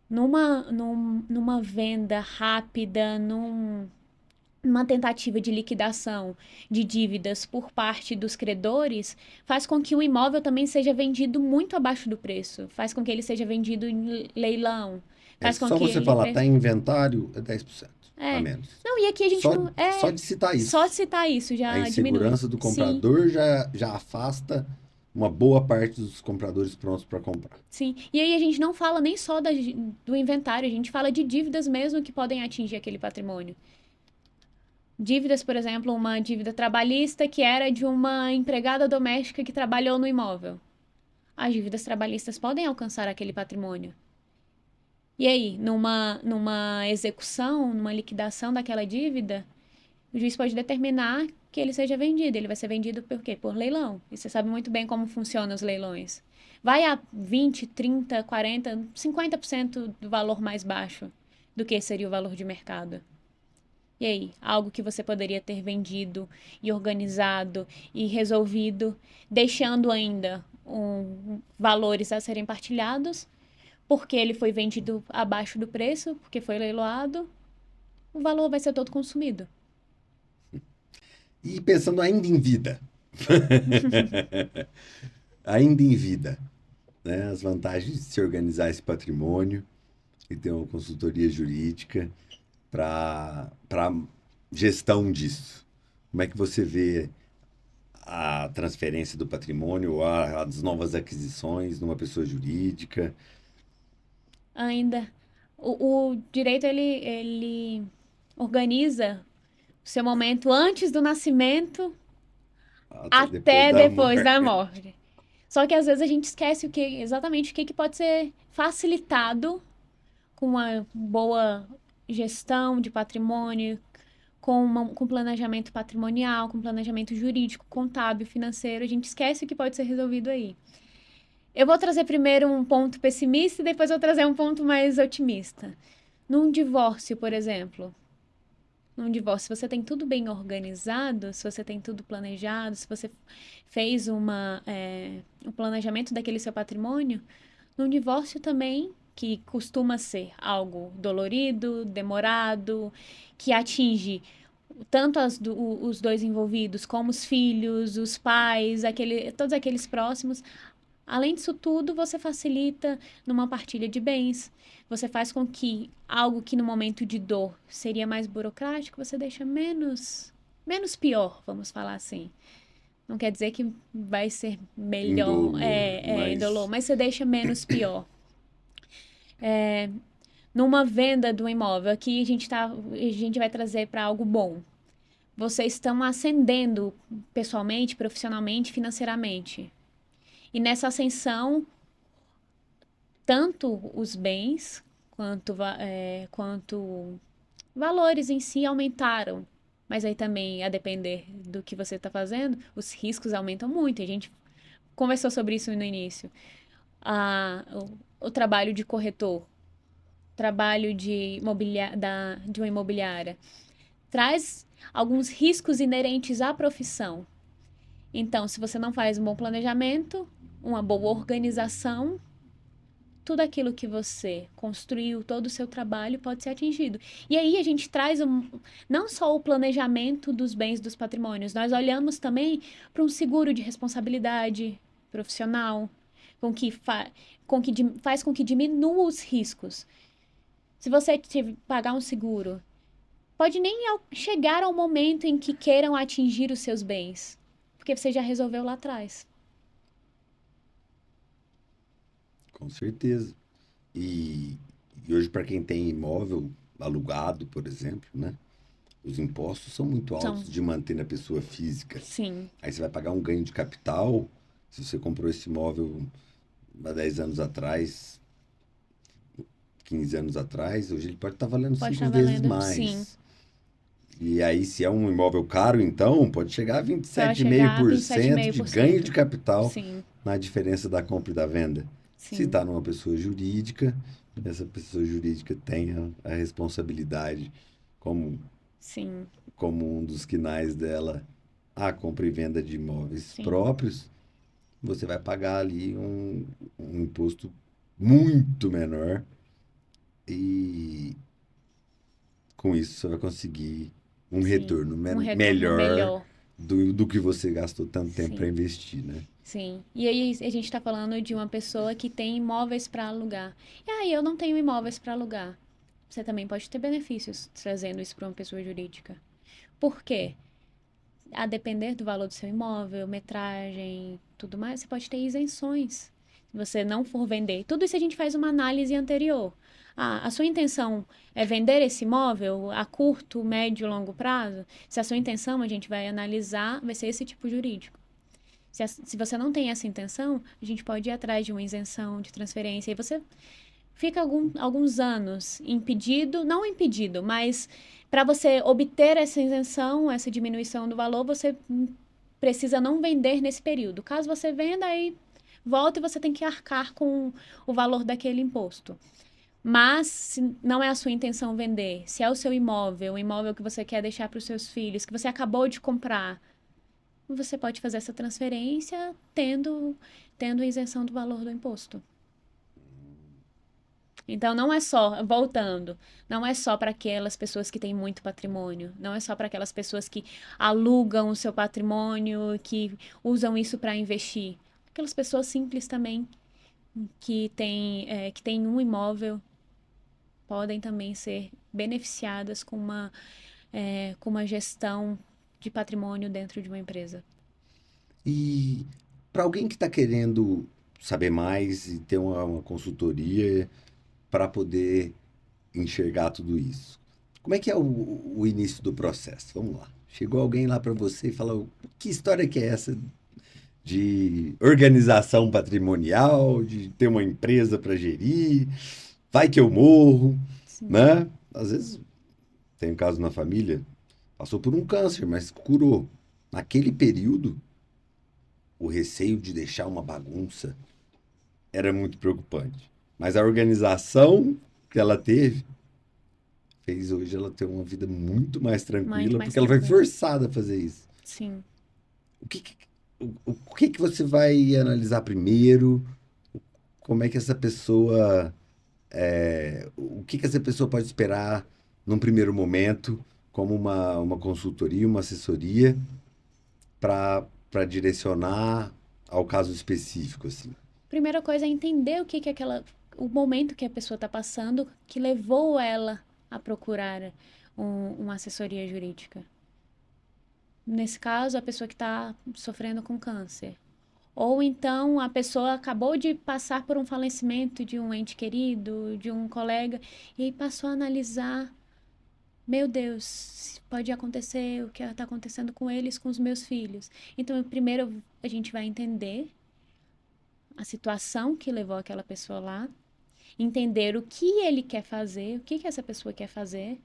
numa venda rápida, numa tentativa de liquidação de dívidas por parte dos credores, faz com que o imóvel também seja vendido muito abaixo do preço, faz com que ele seja vendido em leilão, faz com Só que você falar, tá em inventário, é 10% a menos. Não, e aqui a gente não... Só de citar isso. Só de citar isso já A diminui. insegurança do comprador já afasta uma boa parte dos compradores prontos para comprar. Sim, e aí a gente não fala nem só do inventário, a gente fala de dívidas mesmo que podem atingir aquele patrimônio. Dívidas, por exemplo, uma dívida trabalhista que era de uma empregada doméstica que trabalhou no imóvel. As dívidas trabalhistas podem alcançar aquele patrimônio. E aí, numa execução, numa liquidação daquela dívida, o juiz pode determinar que ele seja vendido. Ele vai ser vendido por quê? Por leilão. E você sabe muito bem como funcionam os leilões. Vai a 20, 30, 40, 50% do valor mais baixo do que seria o valor de mercado. E aí, algo que você poderia ter vendido e organizado e resolvido, deixando ainda valores a serem partilhados, porque ele foi vendido abaixo do preço, porque foi leiloado, o valor vai ser todo consumido. E pensando ainda em vida, ainda em vida, né? As vantagens de se organizar esse patrimônio e ter uma consultoria jurídica para gestão disso. Como é que você vê a transferência do patrimônio ou as novas aquisições numa pessoa jurídica? Ainda. O direito, ele organiza o seu momento antes do nascimento até depois da morte. Só que às vezes a gente esquece exatamente o que pode ser facilitado com uma boa gestão de patrimônio, com planejamento patrimonial, com planejamento jurídico, contábil, financeiro. A gente esquece o que pode ser resolvido aí. Eu vou trazer primeiro um ponto pessimista e depois vou trazer um ponto mais otimista. Num divórcio, por exemplo. Num divórcio, se você tem tudo bem organizado, se você tem tudo planejado, se você fez um planejamento daquele seu patrimônio, num divórcio também, que costuma ser algo dolorido, demorado, que atinge tanto os dois envolvidos, como os filhos, os pais, todos aqueles próximos. Além disso tudo, você facilita numa partilha de bens. Você faz com que algo que no momento de dor seria mais burocrático, você deixa menos pior, vamos falar assim. Não quer dizer que vai ser melhor, indolor, mas você deixa menos pior. Numa venda do imóvel, aqui a gente vai trazer para algo bom. vocês estão ascendendo pessoalmente, profissionalmente, financeiramente. E nessa ascensão, tanto os bens quanto valores em si aumentaram. Mas aí também, a depender do que você está fazendo, os riscos aumentam muito. A gente conversou sobre isso no início. O trabalho de corretor, trabalho de uma imobiliária, traz alguns riscos inerentes à profissão. Então, se você não faz um bom planejamento, uma boa organização, tudo aquilo que você construiu, todo o seu trabalho pode ser atingido. E aí a gente traz não só o planejamento dos bens dos patrimônios, nós olhamos também para um seguro de responsabilidade profissional, faz com que diminua os riscos. Se você pagar um seguro, pode nem chegar ao momento em que queiram atingir os seus bens, porque você já resolveu lá atrás. Com certeza. E, e hoje, para quem tem imóvel alugado, por exemplo, né? Os impostos são muito Então, altos de manter na pessoa física. sim, Aí você vai pagar um ganho de capital. Se você comprou esse imóvel há 10 anos atrás, 15 anos atrás, hoje ele pode estar valendo pode 5 estar vezes valendo, sim. mais. E aí, se é um imóvel caro, então, pode chegar a Pode chegar a 27,5% de ganho de 27,5%. capital Sim, na diferença da compra e da venda. Se sim, está numa pessoa jurídica, essa pessoa jurídica tem a responsabilidade como, sim, como um dos quinais dela a compra e venda de imóveis sim, próprios, você vai pagar ali um imposto muito menor e com isso você vai conseguir um sim. retorno Um retorno melhor melhor. do que você gastou tanto tempo para Sim, investir, né? sim. E aí a gente está falando de uma pessoa que tem imóveis para alugar. E aí eu não tenho imóveis para alugar. Você também pode ter benefícios trazendo isso para uma pessoa jurídica. Por quê? A depender do valor do seu imóvel, metragem, tudo mais, você pode ter isenções. Se você não for vender. Tudo isso a gente faz uma análise anterior. A sua intenção é vender esse imóvel a curto, médio, longo prazo? Se a sua intenção, a gente vai analisar, vai ser esse tipo jurídico. Se você não tem essa intenção, a gente pode ir atrás de uma isenção de transferência. E você fica alguns anos impedido, não impedido, mas para você obter essa isenção, essa diminuição do valor, você precisa não vender nesse período. Caso você venda, aí volta e você tem que arcar com o valor daquele imposto. Mas, se não é a sua intenção vender, se é o seu imóvel, o imóvel que você quer deixar para os seus filhos, que você acabou de comprar, você pode fazer essa transferência tendo isenção do valor do imposto. Então, não é só, voltando, não é só para aquelas pessoas que têm muito patrimônio, não é só para aquelas pessoas que alugam o seu patrimônio, que usam isso para investir. Aquelas pessoas simples também que têm um imóvel podem também ser beneficiadas com uma gestão de patrimônio dentro de uma empresa. E para alguém que está querendo saber mais e ter uma consultoria para poder enxergar tudo isso, como é que é o início do processo? Vamos lá. Chegou alguém lá para você e falou: que história que é essa de organização patrimonial, de ter uma empresa para gerir? Vai que eu morro, Sim, né? Às vezes tem um caso na família, passou por um câncer, mas curou. Naquele período, o receio de deixar uma bagunça era muito preocupante. Mas a organização que ela teve fez hoje ela ter uma vida muito mais muito tranquila, mais porque ela foi tranquilo. forçada a fazer isso. Sim. O que, o que que você vai analisar primeiro? Como é que essa pessoa, o que que essa pessoa pode esperar num primeiro momento, como uma consultoria, uma assessoria, para direcionar ao caso específico, assim? Primeira coisa é entender o momento que a pessoa está passando que levou ela a procurar uma assessoria jurídica. Nesse caso, a pessoa que está sofrendo com câncer. Ou então a pessoa acabou de passar por um falecimento de um ente querido, de um colega, e aí passou a analisar meu Deus, pode acontecer o que está acontecendo com eles, com os meus filhos. Então, primeiro a gente vai entender a situação que levou aquela pessoa lá, entender o que ele quer fazer, o que que essa pessoa quer fazer.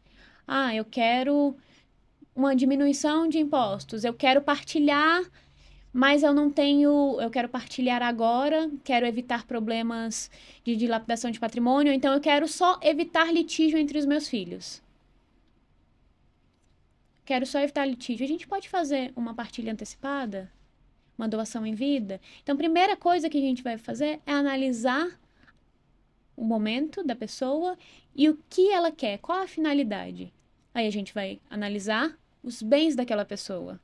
Ah, eu quero uma diminuição de impostos, eu quero partilhar, mas eu não tenho, eu quero partilhar agora, quero evitar problemas de dilapidação de patrimônio, então eu quero só evitar litígio entre os meus filhos. Quero só evitar litígio. A gente pode fazer uma partilha antecipada? Uma doação em vida? Então, a primeira coisa que a gente vai fazer é analisar o momento da pessoa e o que ela quer, qual a finalidade. Aí a gente vai analisar os bens daquela pessoa.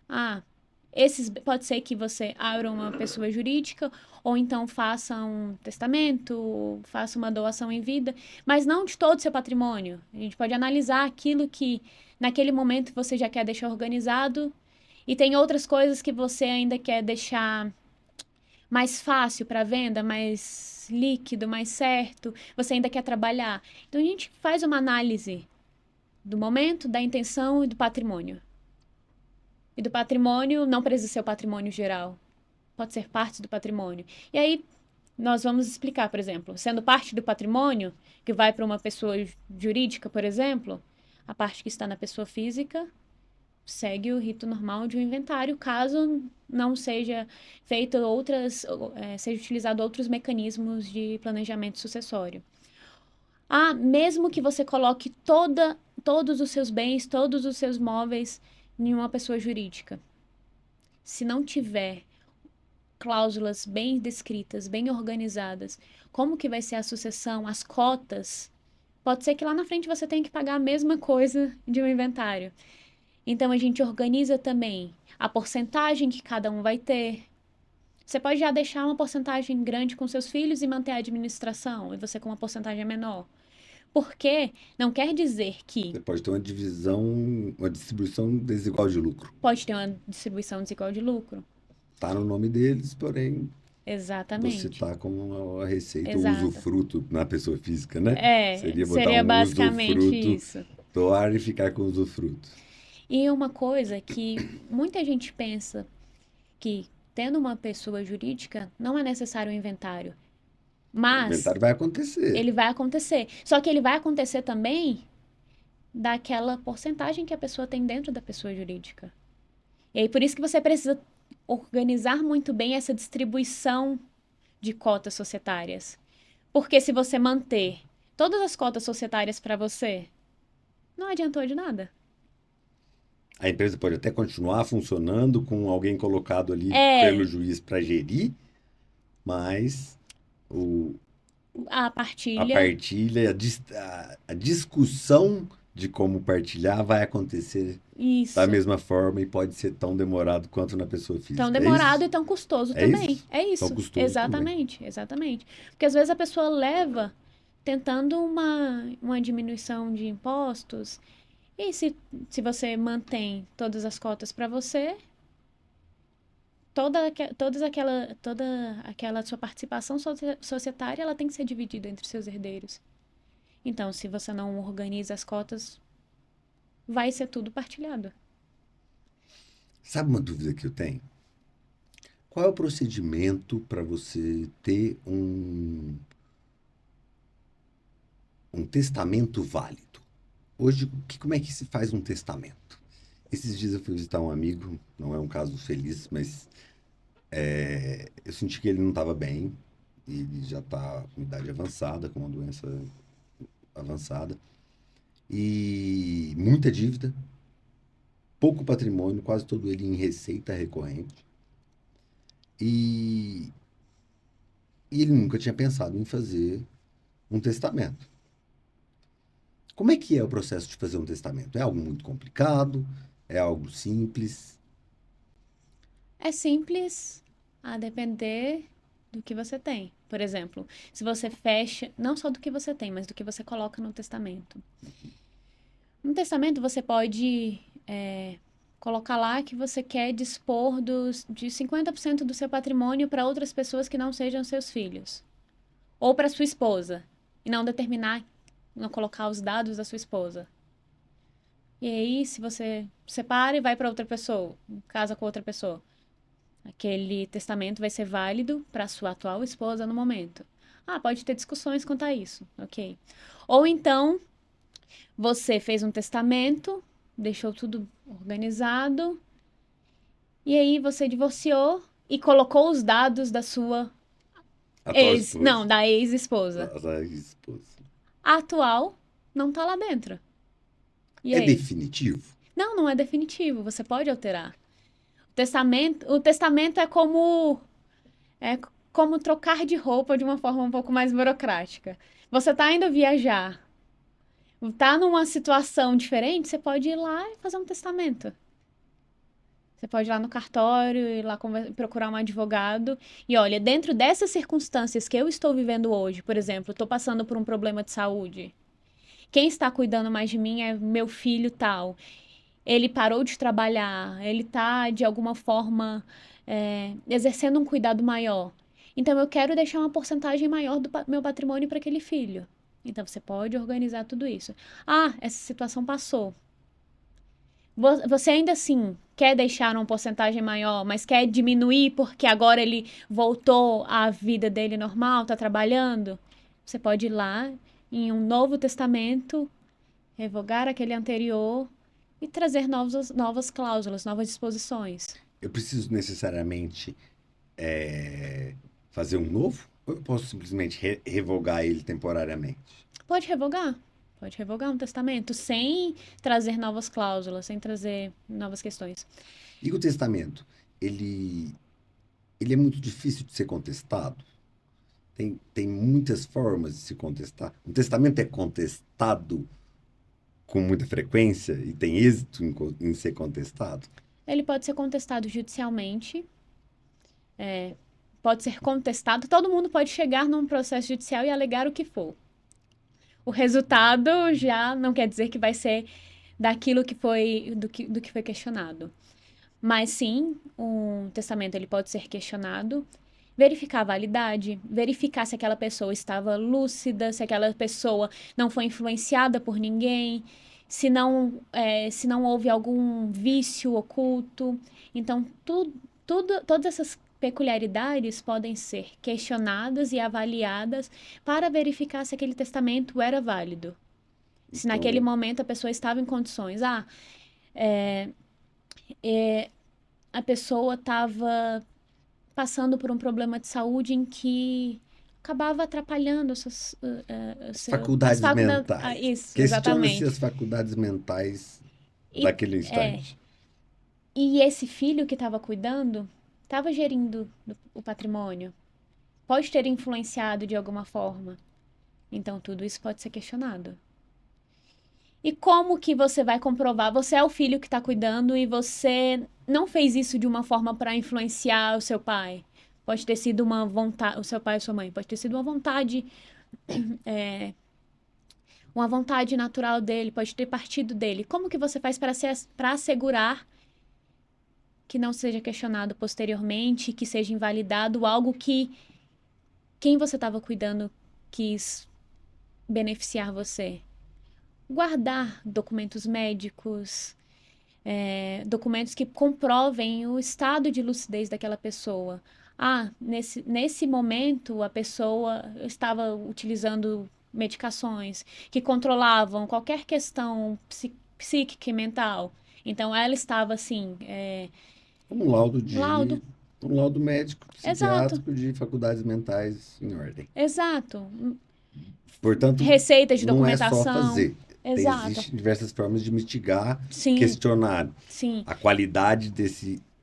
Ah, pode ser que você abra uma pessoa jurídica ou então faça um testamento, faça uma doação em vida, mas não de todo o seu patrimônio. A gente pode analisar aquilo que naquele momento você já quer deixar organizado e tem outras coisas que você ainda quer deixar mais fácil para venda, mais líquido, mais certo, você ainda quer trabalhar. Então a gente faz uma análise do momento, da intenção e do patrimônio. E do patrimônio não precisa ser o patrimônio geral, pode ser parte do patrimônio. E aí nós vamos explicar, por exemplo, sendo parte do patrimônio, que vai para uma pessoa jurídica, por exemplo, a parte que está na pessoa física segue o rito normal de um inventário, caso não seja feito seja utilizado outros mecanismos de planejamento sucessório. Ah, mesmo que você coloque todos os seus bens, todos os seus móveis em uma pessoa jurídica, se não tiver cláusulas bem descritas, bem organizadas, como que vai ser a sucessão, as cotas, pode ser que lá na frente você tenha que pagar a mesma coisa de um inventário. Então a gente organiza também a porcentagem que cada um vai ter. Você pode já deixar uma porcentagem grande com seus filhos e manter a administração, e você com uma porcentagem menor. Porque não quer dizer que Você pode ter uma divisão, uma distribuição desigual de lucro. pode ter uma distribuição desigual de lucro. Tá no nome deles, porém você Exatamente. tá com a receita, o Exato. usufruto na pessoa física, né? É, Seria botar seria um basicamente usufruto, isso. doar e ficar com o usufruto. E uma coisa que muita gente pensa que tendo uma pessoa jurídica não é necessário um inventário, O mas inventário vai acontecer. ele vai acontecer. Só que ele vai acontecer também daquela porcentagem que a pessoa tem dentro da pessoa jurídica. E aí por isso que você precisa organizar muito bem essa distribuição de cotas societárias. Porque se você manter todas as cotas societárias para você, não adiantou de nada. A empresa pode até continuar funcionando com alguém colocado ali pelo É, juiz para gerir, mas o, a a partilha, partilha, a discussão de como partilhar vai acontecer da isso. mesma forma e pode ser tão demorado quanto na pessoa Tão física. É demorado e isso? tão custoso É também. isso? É Tão isso. custoso também. Exatamente, exatamente. Porque às vezes a pessoa leva tentando uma diminuição de impostos. E se você mantém todas as cotas para você, toda aquela sua participação societária, ela tem que ser dividida entre seus herdeiros. Então, se você não organiza as cotas, vai ser tudo partilhado. Sabe uma dúvida que eu tenho? Qual é o procedimento para você ter um testamento válido? Hoje, como é que se faz um testamento? Esses dias eu fui visitar um amigo, não é um caso feliz, mas eu senti que ele não estava bem, ele já está com idade avançada, com uma doença avançada, e muita dívida, pouco patrimônio, quase todo ele em receita recorrente, e, e ele nunca tinha pensado em fazer um testamento. Como é que é o processo de fazer um testamento? É algo muito complicado? É algo simples? É simples a depender do que você tem. Por exemplo, se você fecha, não só do que você tem, mas do que você coloca no testamento. No testamento você pode colocar lá que você quer dispor de 50% do seu patrimônio para outras pessoas que não sejam seus filhos. Ou para sua esposa. E não determinar, não colocar os dados da sua esposa. E aí, se você separa e vai para outra pessoa, casa com outra pessoa, aquele testamento vai ser válido para sua atual esposa no momento. Ah, pode ter discussões quanto a isso, ok. Ou então, você fez um testamento, deixou tudo organizado, e aí você divorciou e colocou os dados da sua Atual esposa. não, da ex-esposa. Da esposa. A atual não tá lá dentro. E É aí? definitivo? Não, não é definitivo, você pode alterar. O testamento é como trocar de roupa de uma forma um pouco mais burocrática. Você tá indo viajar, tá numa situação diferente, você pode ir lá e fazer um testamento. Você pode ir lá no cartório, ir lá procurar um advogado. E olha, dentro dessas circunstâncias que eu estou vivendo hoje, por exemplo, estou passando por um problema de saúde. Quem está cuidando mais de mim é meu filho tal. Ele parou de trabalhar, ele está, de alguma forma, exercendo um cuidado maior. Então, eu quero deixar uma porcentagem maior do meu patrimônio para aquele filho. Então, você pode organizar tudo isso. Ah, essa situação passou. Você ainda assim quer deixar uma porcentagem maior, mas quer diminuir porque agora ele voltou à vida dele normal, está trabalhando? Você pode ir lá em um novo testamento, revogar aquele anterior e trazer novas cláusulas, novas disposições. Eu preciso necessariamente fazer um novo? Ou eu posso simplesmente revogar ele temporariamente? Pode revogar. Pode revogar um testamento sem trazer novas cláusulas, sem trazer novas questões. E o testamento? Ele, ele é muito difícil de ser contestado? Tem muitas formas de se contestar. Um testamento é contestado com muita frequência e tem êxito em ser contestado? Ele pode ser contestado judicialmente, pode ser contestado, todo mundo pode chegar num processo judicial e alegar o que for. O resultado já não quer dizer que vai ser daquilo que foi do que foi questionado. Mas sim, um testamento ele pode ser questionado, verificar a validade, verificar se aquela pessoa estava lúcida, se aquela pessoa não foi influenciada por ninguém, se não houve algum vício oculto. Então, todas essas peculiaridades podem ser questionadas e avaliadas para verificar se aquele testamento era válido. Se naquele Então, momento a pessoa estava em condições. A pessoa estava passando por um problema de saúde em que acabava atrapalhando as faculdades faculdades. mentais. Isso, Questiona-se exatamente. as faculdades mentais E, daquele é, instante. e esse filho que estava cuidando estava gerindo o patrimônio. Pode ter influenciado de alguma forma. Então, tudo isso pode ser questionado. E como que você vai comprovar? Você é o filho que está cuidando e você não fez isso de uma forma para influenciar o seu pai. Pode ter sido uma vontade, o seu pai ou sua mãe, pode ter sido uma vontade natural dele, pode ter partido dele. Como que você faz para assegurar que não seja questionado posteriormente, que seja invalidado algo que quem você estava cuidando quis beneficiar você? Guardar documentos médicos, documentos que comprovem o estado de lucidez daquela pessoa. Ah, nesse momento a pessoa estava utilizando medicações que controlavam qualquer questão psíquica e mental. Então ela estava assim, Um laudo laudo. um laudo médico, Exato, psiquiátrico de faculdades mentais em ordem. exato. Portanto, Receitas de não é só documentação. fazer. Exato. Existem diversas formas de mitigar, Sim, questionar sim, a qualidade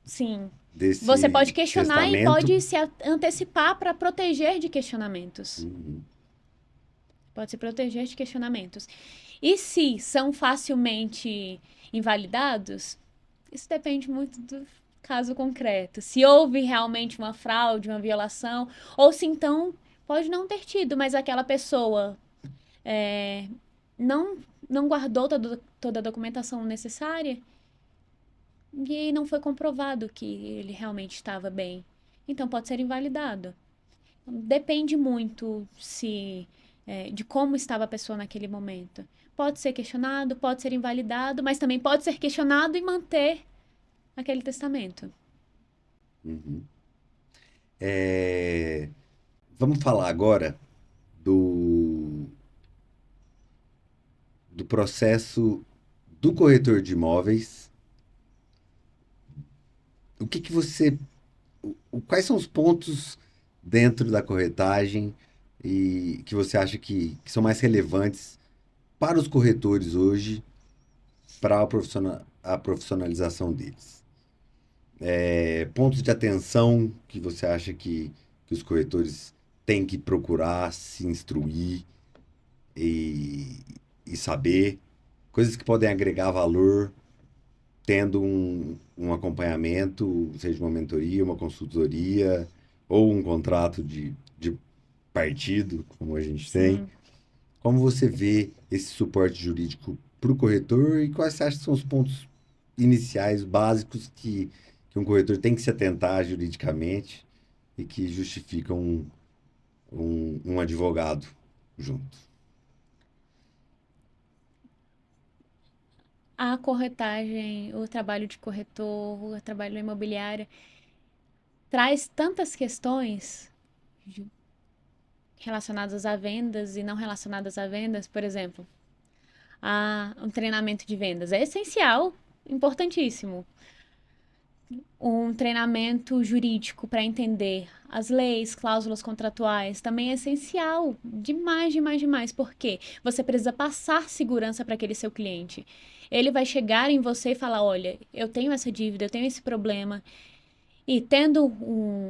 sim. Você pode desse questionar e testamento. pode se antecipar para proteger de questionamentos. Uhum. Pode se proteger de questionamentos. E se são facilmente invalidados, isso depende muito do caso concreto. Se houve realmente uma fraude, uma violação, ou se então pode não ter tido, mas aquela pessoa não, não guardou toda a documentação necessária e não foi comprovado que ele realmente estava bem. Então pode ser invalidado. Depende muito de como estava a pessoa naquele momento. pode ser questionado, pode ser invalidado, mas também pode ser questionado e manter aquele testamento. Uhum. Vamos falar agora do, do processo do corretor de imóveis. O que que você, quais são os pontos dentro da corretagem e que você acha que são mais relevantes para os corretores hoje, para a profissionalização deles? Pontos de atenção que você acha que os corretores têm que procurar se instruir e, e saber, coisas que podem agregar valor tendo um acompanhamento, seja uma mentoria, uma consultoria ou um contrato de partido, como a gente tem. Sim. Como você vê esse suporte jurídico para o corretor e quais você acha que são os pontos iniciais, básicos que um corretor tem que se atentar juridicamente e que justificam um advogado junto? A corretagem, o trabalho de corretor, o trabalho imobiliário, traz tantas questões ju- relacionadas a vendas e não relacionadas a vendas. Por exemplo, um treinamento de vendas é essencial, importantíssimo. Um treinamento jurídico para entender as leis, cláusulas contratuais, também é essencial. Demais, demais, demais. Porque você precisa passar segurança para aquele seu cliente. Ele vai chegar em você e falar: olha, eu tenho essa dívida, eu tenho esse problema. E tendo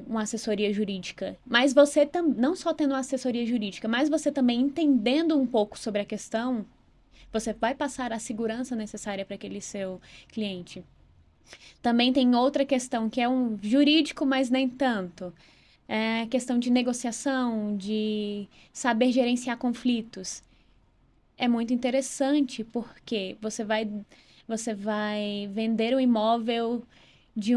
uma assessoria jurídica, mas você não só tendo uma assessoria jurídica, mas você também entendendo um pouco sobre a questão, você vai passar a segurança necessária para aquele seu cliente. Também tem outra questão que é um jurídico, mas nem tanto. É a questão de negociação, de saber gerenciar conflitos. É muito interessante porque você vai vender o imóvel de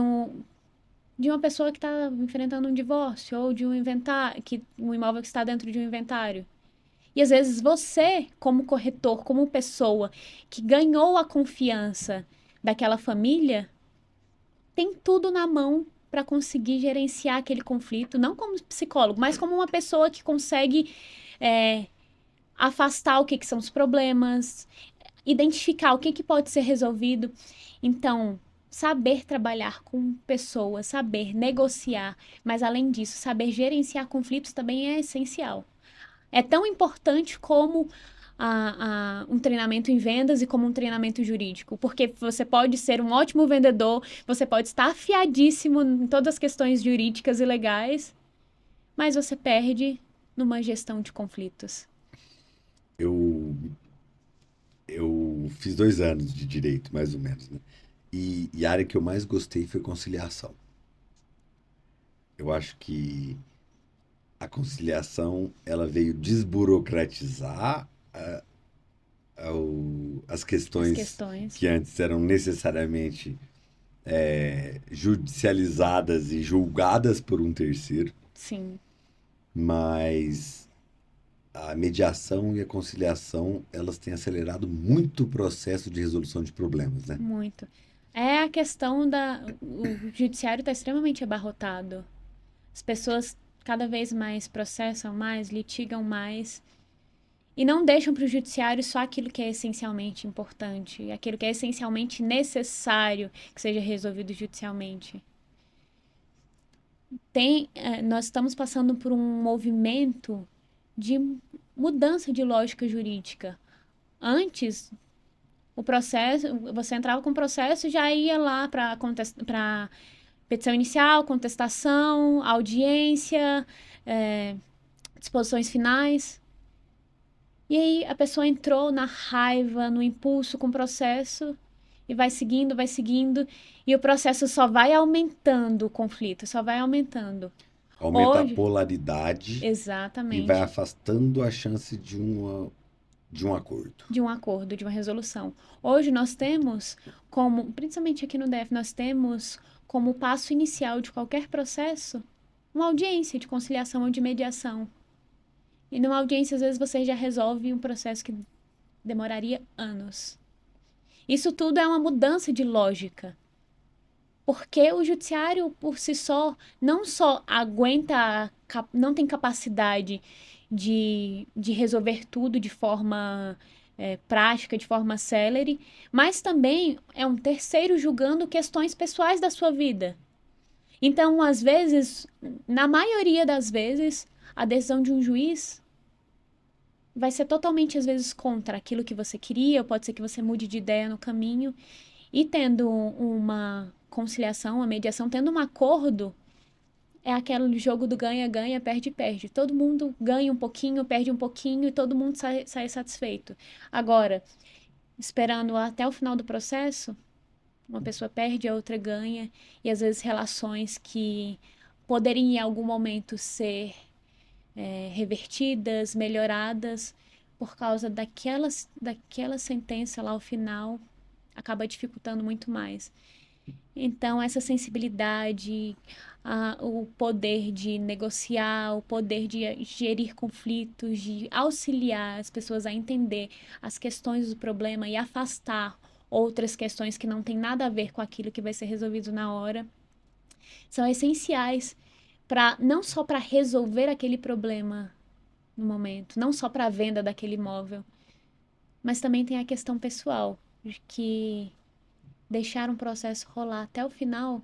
de uma pessoa que está enfrentando um divórcio ou de um imóvel que está dentro de um inventário. E às vezes você, como corretor, como pessoa que ganhou a confiança daquela família, tem tudo na mão para conseguir gerenciar aquele conflito, não como psicólogo, mas como uma pessoa que consegue é, afastar o que são os problemas, identificar o que pode ser resolvido. Então, saber trabalhar com pessoas, saber negociar, mas além disso, saber gerenciar conflitos também é essencial. É tão importante como um treinamento em vendas e como um treinamento jurídico, porque você pode ser um ótimo vendedor, você pode estar afiadíssimo em todas as questões jurídicas e legais, mas você perde numa gestão de conflitos. Eu, eu fiz 2 anos de direito, mais ou menos, né? E a área que eu mais gostei foi conciliação. Eu acho que a conciliação ela veio desburocratizar as As questões questões, que antes eram necessariamente judicializadas e julgadas por um terceiro, sim, mas a mediação e a conciliação elas têm acelerado muito o processo de resolução de problemas, né? muito. É a questão o judiciário está extremamente abarrotado. As pessoas cada vez mais processam mais, litigam mais. E não deixam para o judiciário só aquilo que é essencialmente importante, aquilo que é essencialmente necessário que seja resolvido judicialmente. Nós estamos passando por um movimento de mudança de lógica jurídica. Antes, o processo, você entrava com o processo e já ia lá para petição inicial, contestação, audiência, disposições finais. E aí a pessoa entrou na raiva, no impulso com o processo e vai seguindo, e o processo só vai aumentando o conflito, só vai aumentando. Aumenta a Hoje, polaridade e vai exatamente, afastando a chance de um acordo. de um acordo, de uma resolução. Hoje nós temos como, principalmente aqui no DF, nós temos como passo inicial de qualquer processo uma audiência de conciliação ou de mediação. E numa audiência, às vezes, você já resolve um processo que demoraria anos. Isso tudo é uma mudança de lógica. Porque o judiciário, por si só, não só aguenta, não tem capacidade de resolver tudo de forma prática, de forma célere, mas também é um terceiro julgando questões pessoais da sua vida. Então, às vezes, na maioria das vezes, a decisão de um juiz vai ser totalmente, às vezes, contra aquilo que você queria, ou pode ser que você mude de ideia no caminho. E tendo uma conciliação, uma mediação, tendo um acordo, é aquele jogo do ganha-ganha, perde-perde. Todo mundo ganha um pouquinho, perde um pouquinho e todo mundo sai satisfeito. Agora, esperando até o final do processo, uma pessoa perde, a outra ganha, e às vezes relações que poderiam em algum momento ser revertidas, melhoradas, por causa daquela sentença lá ao final, acaba dificultando muito mais. Então, essa sensibilidade, o poder de negociar, o poder de gerir conflitos, de auxiliar as pessoas a entender as questões do problema e afastar outras questões que não têm nada a ver com aquilo que vai ser resolvido na hora, são essenciais para não só para resolver aquele problema no momento, não só para a venda daquele imóvel, mas também tem a questão pessoal, de que deixar um processo rolar até o final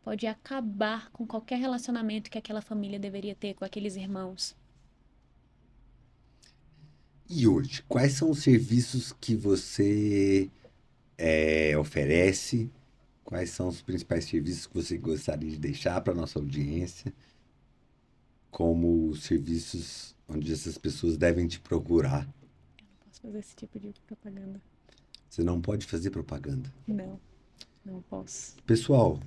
pode acabar com qualquer relacionamento que aquela família deveria ter com aqueles irmãos. E hoje, quais são os serviços que você oferece? Quais são os principais serviços que você gostaria de deixar para a nossa audiência? Como serviços onde essas pessoas devem te procurar? Posso fazer esse tipo de propaganda? Você não pode fazer propaganda. Não, não posso. Pessoal,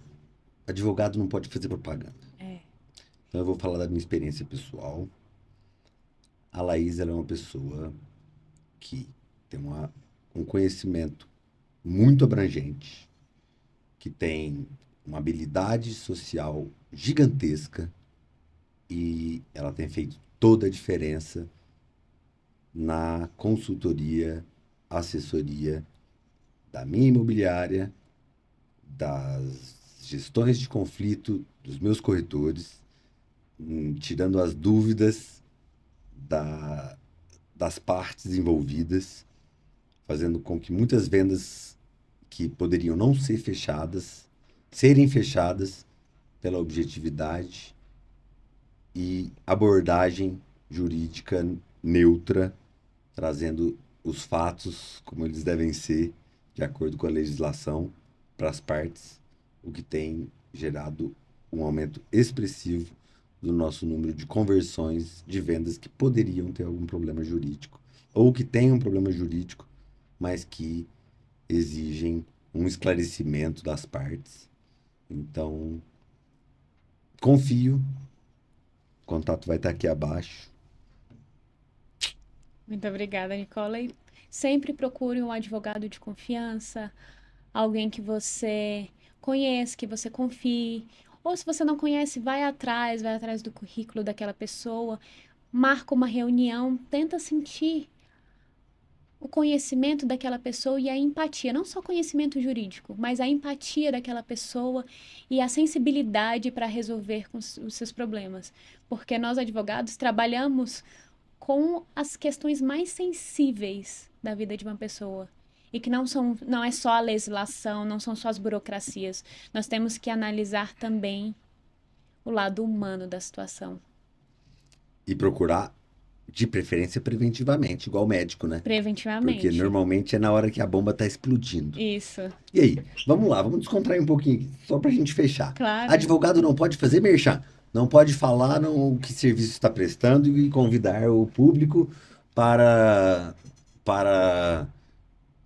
advogado não pode fazer propaganda. É. Então eu vou falar da minha experiência pessoal. A Laís, ela é uma pessoa que tem um conhecimento muito abrangente, que tem uma habilidade social gigantesca e ela tem feito toda a diferença na consultoria, assessoria da minha imobiliária, das gestões de conflito dos meus corretores, tirando as dúvidas das partes envolvidas, fazendo com que muitas vendas que poderiam não ser fechadas, serem fechadas pela objetividade e abordagem jurídica neutra, trazendo os fatos como eles devem ser, de acordo com a legislação, para as partes, o que tem gerado um aumento expressivo do nosso número de conversões de vendas que poderiam ter algum problema jurídico, ou que têm um problema jurídico, mas que exigem um esclarecimento das partes. Então, confio, o contato vai estar aqui abaixo. Muito obrigada, Nicole. Sempre procure um advogado de confiança, alguém que você conheça, que você confie. Ou se você não conhece, vai atrás do currículo daquela pessoa, marca uma reunião, tenta sentir o conhecimento daquela pessoa e a empatia, não só conhecimento jurídico, mas a empatia daquela pessoa e a sensibilidade para resolver com os seus problemas. Porque nós, advogados, trabalhamos com as questões mais sensíveis da vida de uma pessoa. E que não é só a legislação, não são só as burocracias. Nós temos que analisar também o lado humano da situação. E procurar, de preferência, preventivamente, igual médico, né? Preventivamente. Porque normalmente é na hora que a bomba tá explodindo. Isso. E aí, vamos lá, vamos descontrair um pouquinho aqui, só pra gente fechar. Claro. Advogado não pode fazer merchan, não pode falar o que serviço está prestando e convidar o público para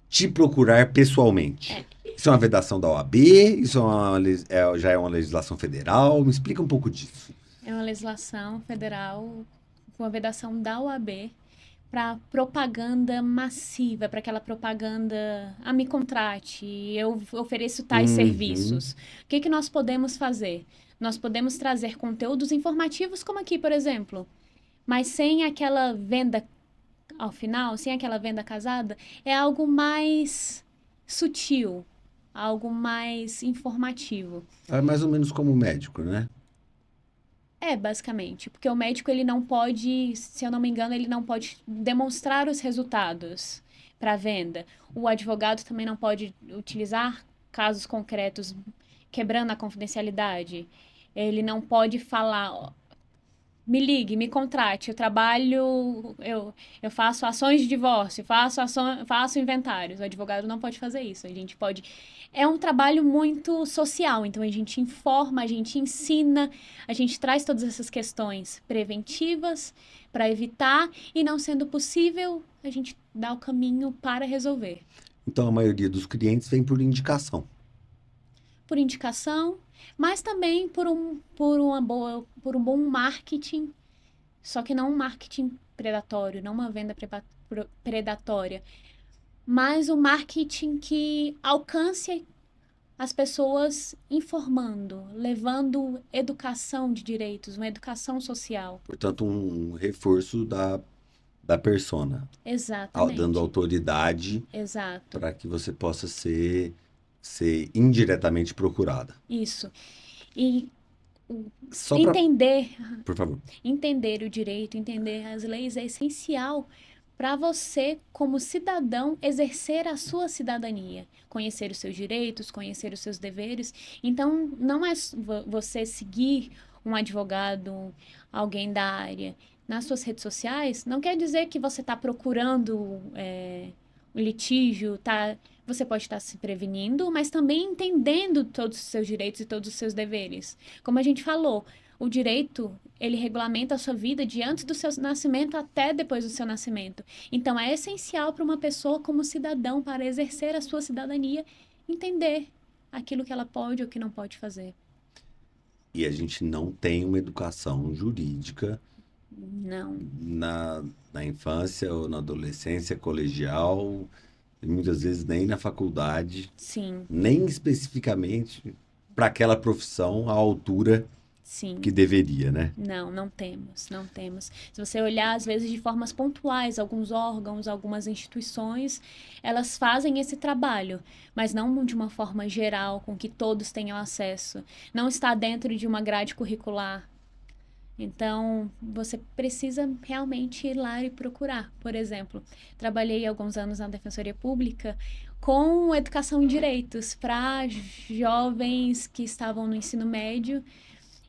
te procurar pessoalmente. Isso é uma vedação da OAB? Isso já é uma legislação federal? Me explica um pouco disso. É uma legislação federal com a vedação da OAB para propaganda massiva, para aquela propaganda, me contrate, eu ofereço tais serviços. O que nós podemos fazer? Nós podemos trazer conteúdos informativos, como aqui, por exemplo, mas sem aquela venda ao final, sem aquela venda casada, é algo mais sutil, algo mais informativo. É mais ou menos como médico, né? É, basicamente, porque o médico ele não pode, se eu não me engano, ele não pode demonstrar os resultados para venda. O advogado também não pode utilizar casos concretos quebrando a confidencialidade. Ele não pode falar, ó, me ligue, me contrate, eu trabalho, eu faço ações de divórcio, faço inventários. O advogado não pode fazer isso. A gente pode. É um trabalho muito social, então a gente informa, a gente ensina, a gente traz todas essas questões preventivas para evitar e, não sendo possível, a gente dá o caminho para resolver. Então a maioria dos clientes vem por indicação. Por indicação, mas também por um bom marketing, só que não um marketing predatório, não uma venda predatória, mas um marketing que alcance as pessoas informando, levando educação de direitos, uma educação social. Portanto, um reforço da persona, dando Exatamente. autoridade Exato. para que você possa ser indiretamente procurada. Isso. E Só para, entender por favor. Entender o direito, entender as leis é essencial para você, como cidadão, exercer a sua cidadania, conhecer os seus direitos, conhecer os seus deveres. Então, não é você seguir um advogado, alguém da área nas suas redes sociais, não quer dizer que você está procurando o litígio, tá? Você pode estar se prevenindo, mas também entendendo todos os seus direitos e todos os seus deveres. Como a gente falou, o direito, ele regulamenta a sua vida de antes do seu nascimento até depois do seu nascimento. Então, é essencial para uma pessoa, como cidadão, para exercer a sua cidadania, entender aquilo que ela pode ou que não pode fazer. E a gente não tem uma educação jurídica Não. na infância ou na adolescência, colegial, e muitas vezes nem na faculdade, Sim, nem especificamente para aquela profissão à altura sim. que deveria, né? Não, não temos, não temos. Se você olhar, às vezes, de formas pontuais, alguns órgãos, algumas instituições, elas fazem esse trabalho, mas não de uma forma geral, com que todos tenham acesso. Não está dentro de uma grade curricular. Então, você precisa realmente ir lá e procurar. Por exemplo, trabalhei alguns anos na Defensoria Pública com educação em direitos para jovens que estavam no ensino médio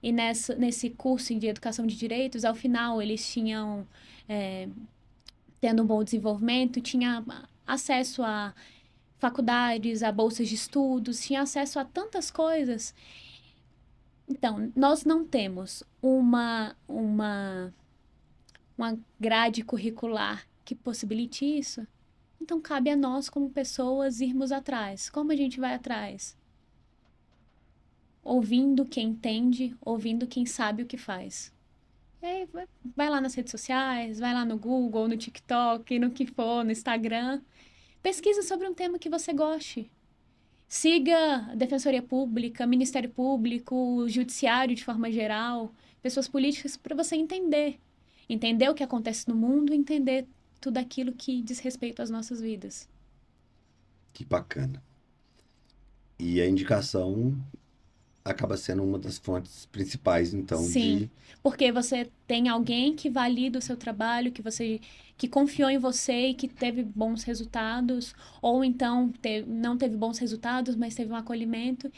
e nesse curso de educação de direitos, ao final, eles tinham, tendo um bom desenvolvimento, tinha acesso a faculdades, a bolsas de estudos, tinha acesso a tantas coisas. Então, nós não temos uma grade curricular que possibilite isso. Então, cabe a nós, como pessoas, irmos atrás. Como a gente vai atrás? Ouvindo quem entende, ouvindo quem sabe o que faz. E aí, vai lá nas redes sociais, vai lá no Google, no TikTok, no que for, no Instagram. Pesquisa sobre um tema que você goste. Siga a Defensoria Pública, Ministério Público, Judiciário de forma geral, pessoas políticas, para você entender. Entender o que acontece no mundo, entender tudo aquilo que diz respeito às nossas vidas. Que bacana. E a indicação acaba sendo uma das fontes principais, então, Sim, porque você tem alguém que valida o seu trabalho, que confiou em você e que teve bons resultados, ou então não teve bons resultados, mas teve um acolhimento.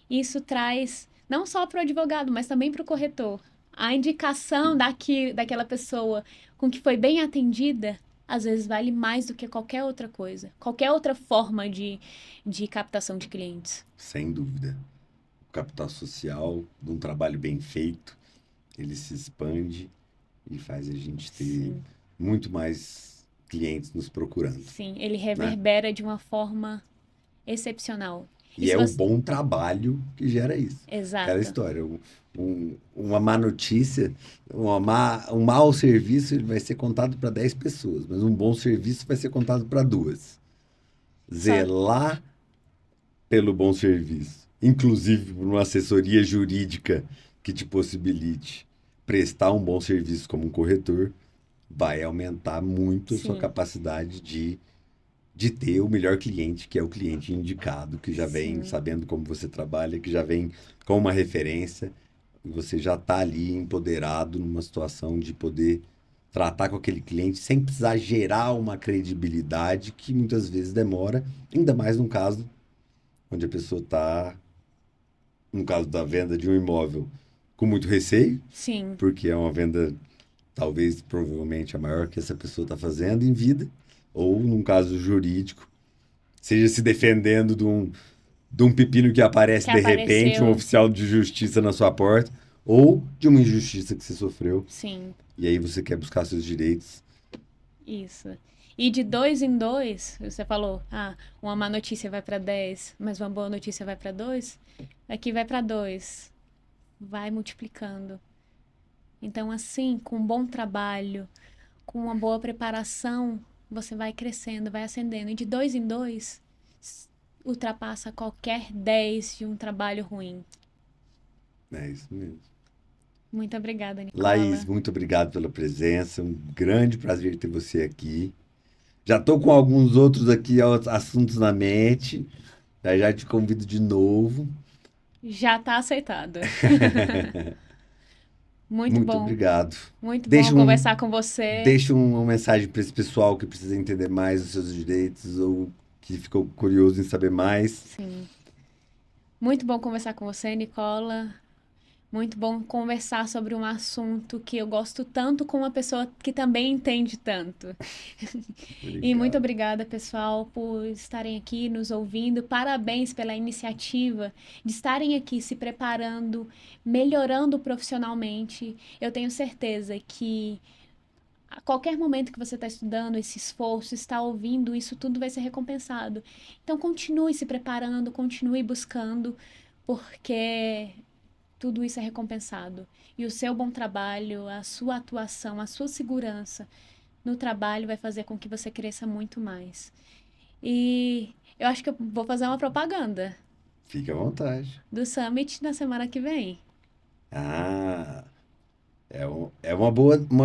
Isso traz não só para o advogado, mas também para o corretor. A indicação daquela pessoa com que foi bem atendida, às vezes vale mais do que qualquer outra coisa, qualquer outra forma de captação de clientes. sem dúvida, o capital social, de um trabalho bem feito, ele se expande e faz a gente ter Sim. muito mais clientes nos procurando, Sim, ele né? reverbera de uma forma excepcional. E é o bom trabalho que gera isso. Aquela Exato. história, uma má notícia, um mau serviço, ele vai ser contado para 10 pessoas, mas um bom serviço vai ser contado para 2. Zelar pelo bom serviço, inclusive por uma assessoria jurídica que te possibilite prestar um bom serviço como um corretor, vai aumentar muito a sua Sim, capacidade de ter o melhor cliente, que é o cliente indicado, que já vem sim, sabendo como você trabalha, que já vem com uma referência, e você já está ali empoderado numa situação de poder tratar com aquele cliente sem precisar gerar uma credibilidade que muitas vezes demora, ainda mais num caso onde a pessoa está, no caso da venda de um imóvel, com muito receio, sim, porque é uma venda talvez, provavelmente, a maior que essa pessoa está fazendo em vida, ou num caso jurídico, seja se defendendo de um pepino que aparece que de repente, um apareceu, oficial de justiça na sua porta, ou de uma injustiça que você sofreu, sim, e aí você quer buscar seus direitos. isso. E de dois em dois, você falou, uma má notícia vai para 10, mas uma boa notícia vai para 2, aqui vai para 2, vai multiplicando. Então, assim, com um bom trabalho, com uma boa preparação, você vai crescendo, vai ascendendo. E de dois em dois, ultrapassa qualquer 10 de um trabalho ruim. É isso mesmo. Muito obrigada, Laís, Nicola. muito obrigado pela presença. Um grande prazer ter você aqui. Já estou com alguns outros aqui assuntos na mente. Já te convido de novo. Já tá aceitado. Muito obrigado. Muito bom Deixa um, conversar com você. deixa uma mensagem para esse pessoal que precisa entender mais os seus direitos ou que ficou curioso em saber mais. Sim. Muito bom conversar com você, Nicola. Muito bom conversar sobre um assunto que eu gosto tanto com uma pessoa que também entende tanto. E muito Obrigado. obrigada, pessoal, por estarem aqui nos ouvindo. Parabéns pela iniciativa de estarem aqui se preparando, melhorando profissionalmente. Eu tenho certeza que a qualquer momento que você está estudando esse esforço, está ouvindo, isso tudo vai ser recompensado. Então, continue se preparando, continue buscando, porque tudo isso é recompensado. E o seu bom trabalho, a sua atuação, a sua segurança no trabalho vai fazer com que você cresça muito mais. E eu acho que eu vou fazer uma propaganda Fique à vontade. do Summit na semana que vem. Ah, é uma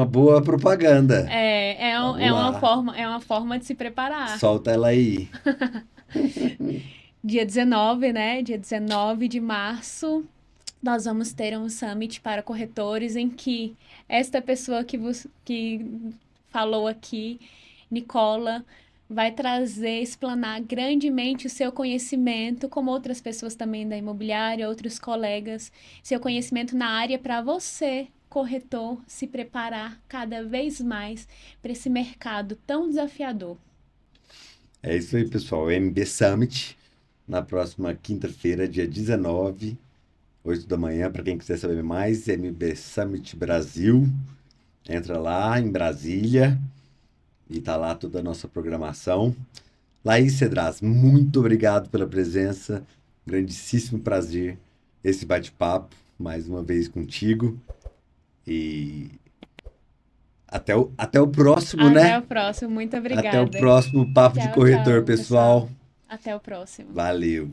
boa propaganda. Vamos lá. É uma forma de se preparar. Solta ela aí. Dia 19, né? Dia 19 de março, nós vamos ter um summit para corretores em que esta pessoa que falou aqui, Nicola, vai trazer, explanar grandemente o seu conhecimento, como outras pessoas também da imobiliária, outros colegas, seu conhecimento na área para você, corretor, se preparar cada vez mais para esse mercado tão desafiador. É isso aí, pessoal. MB Summit, na próxima quinta-feira, dia 19, 8 da manhã, para quem quiser saber mais, MB Summit Brasil. Entra lá em Brasília e tá lá toda a nossa programação. Laís Cedras, muito obrigado pela presença. Grandíssimo prazer esse bate-papo mais uma vez contigo. E até o próximo, Até né? o próximo. Muito Até o obrigada. próximo Papo de Tchau, Corretor, tchau, pessoal. pessoal. Até o próximo. Valeu.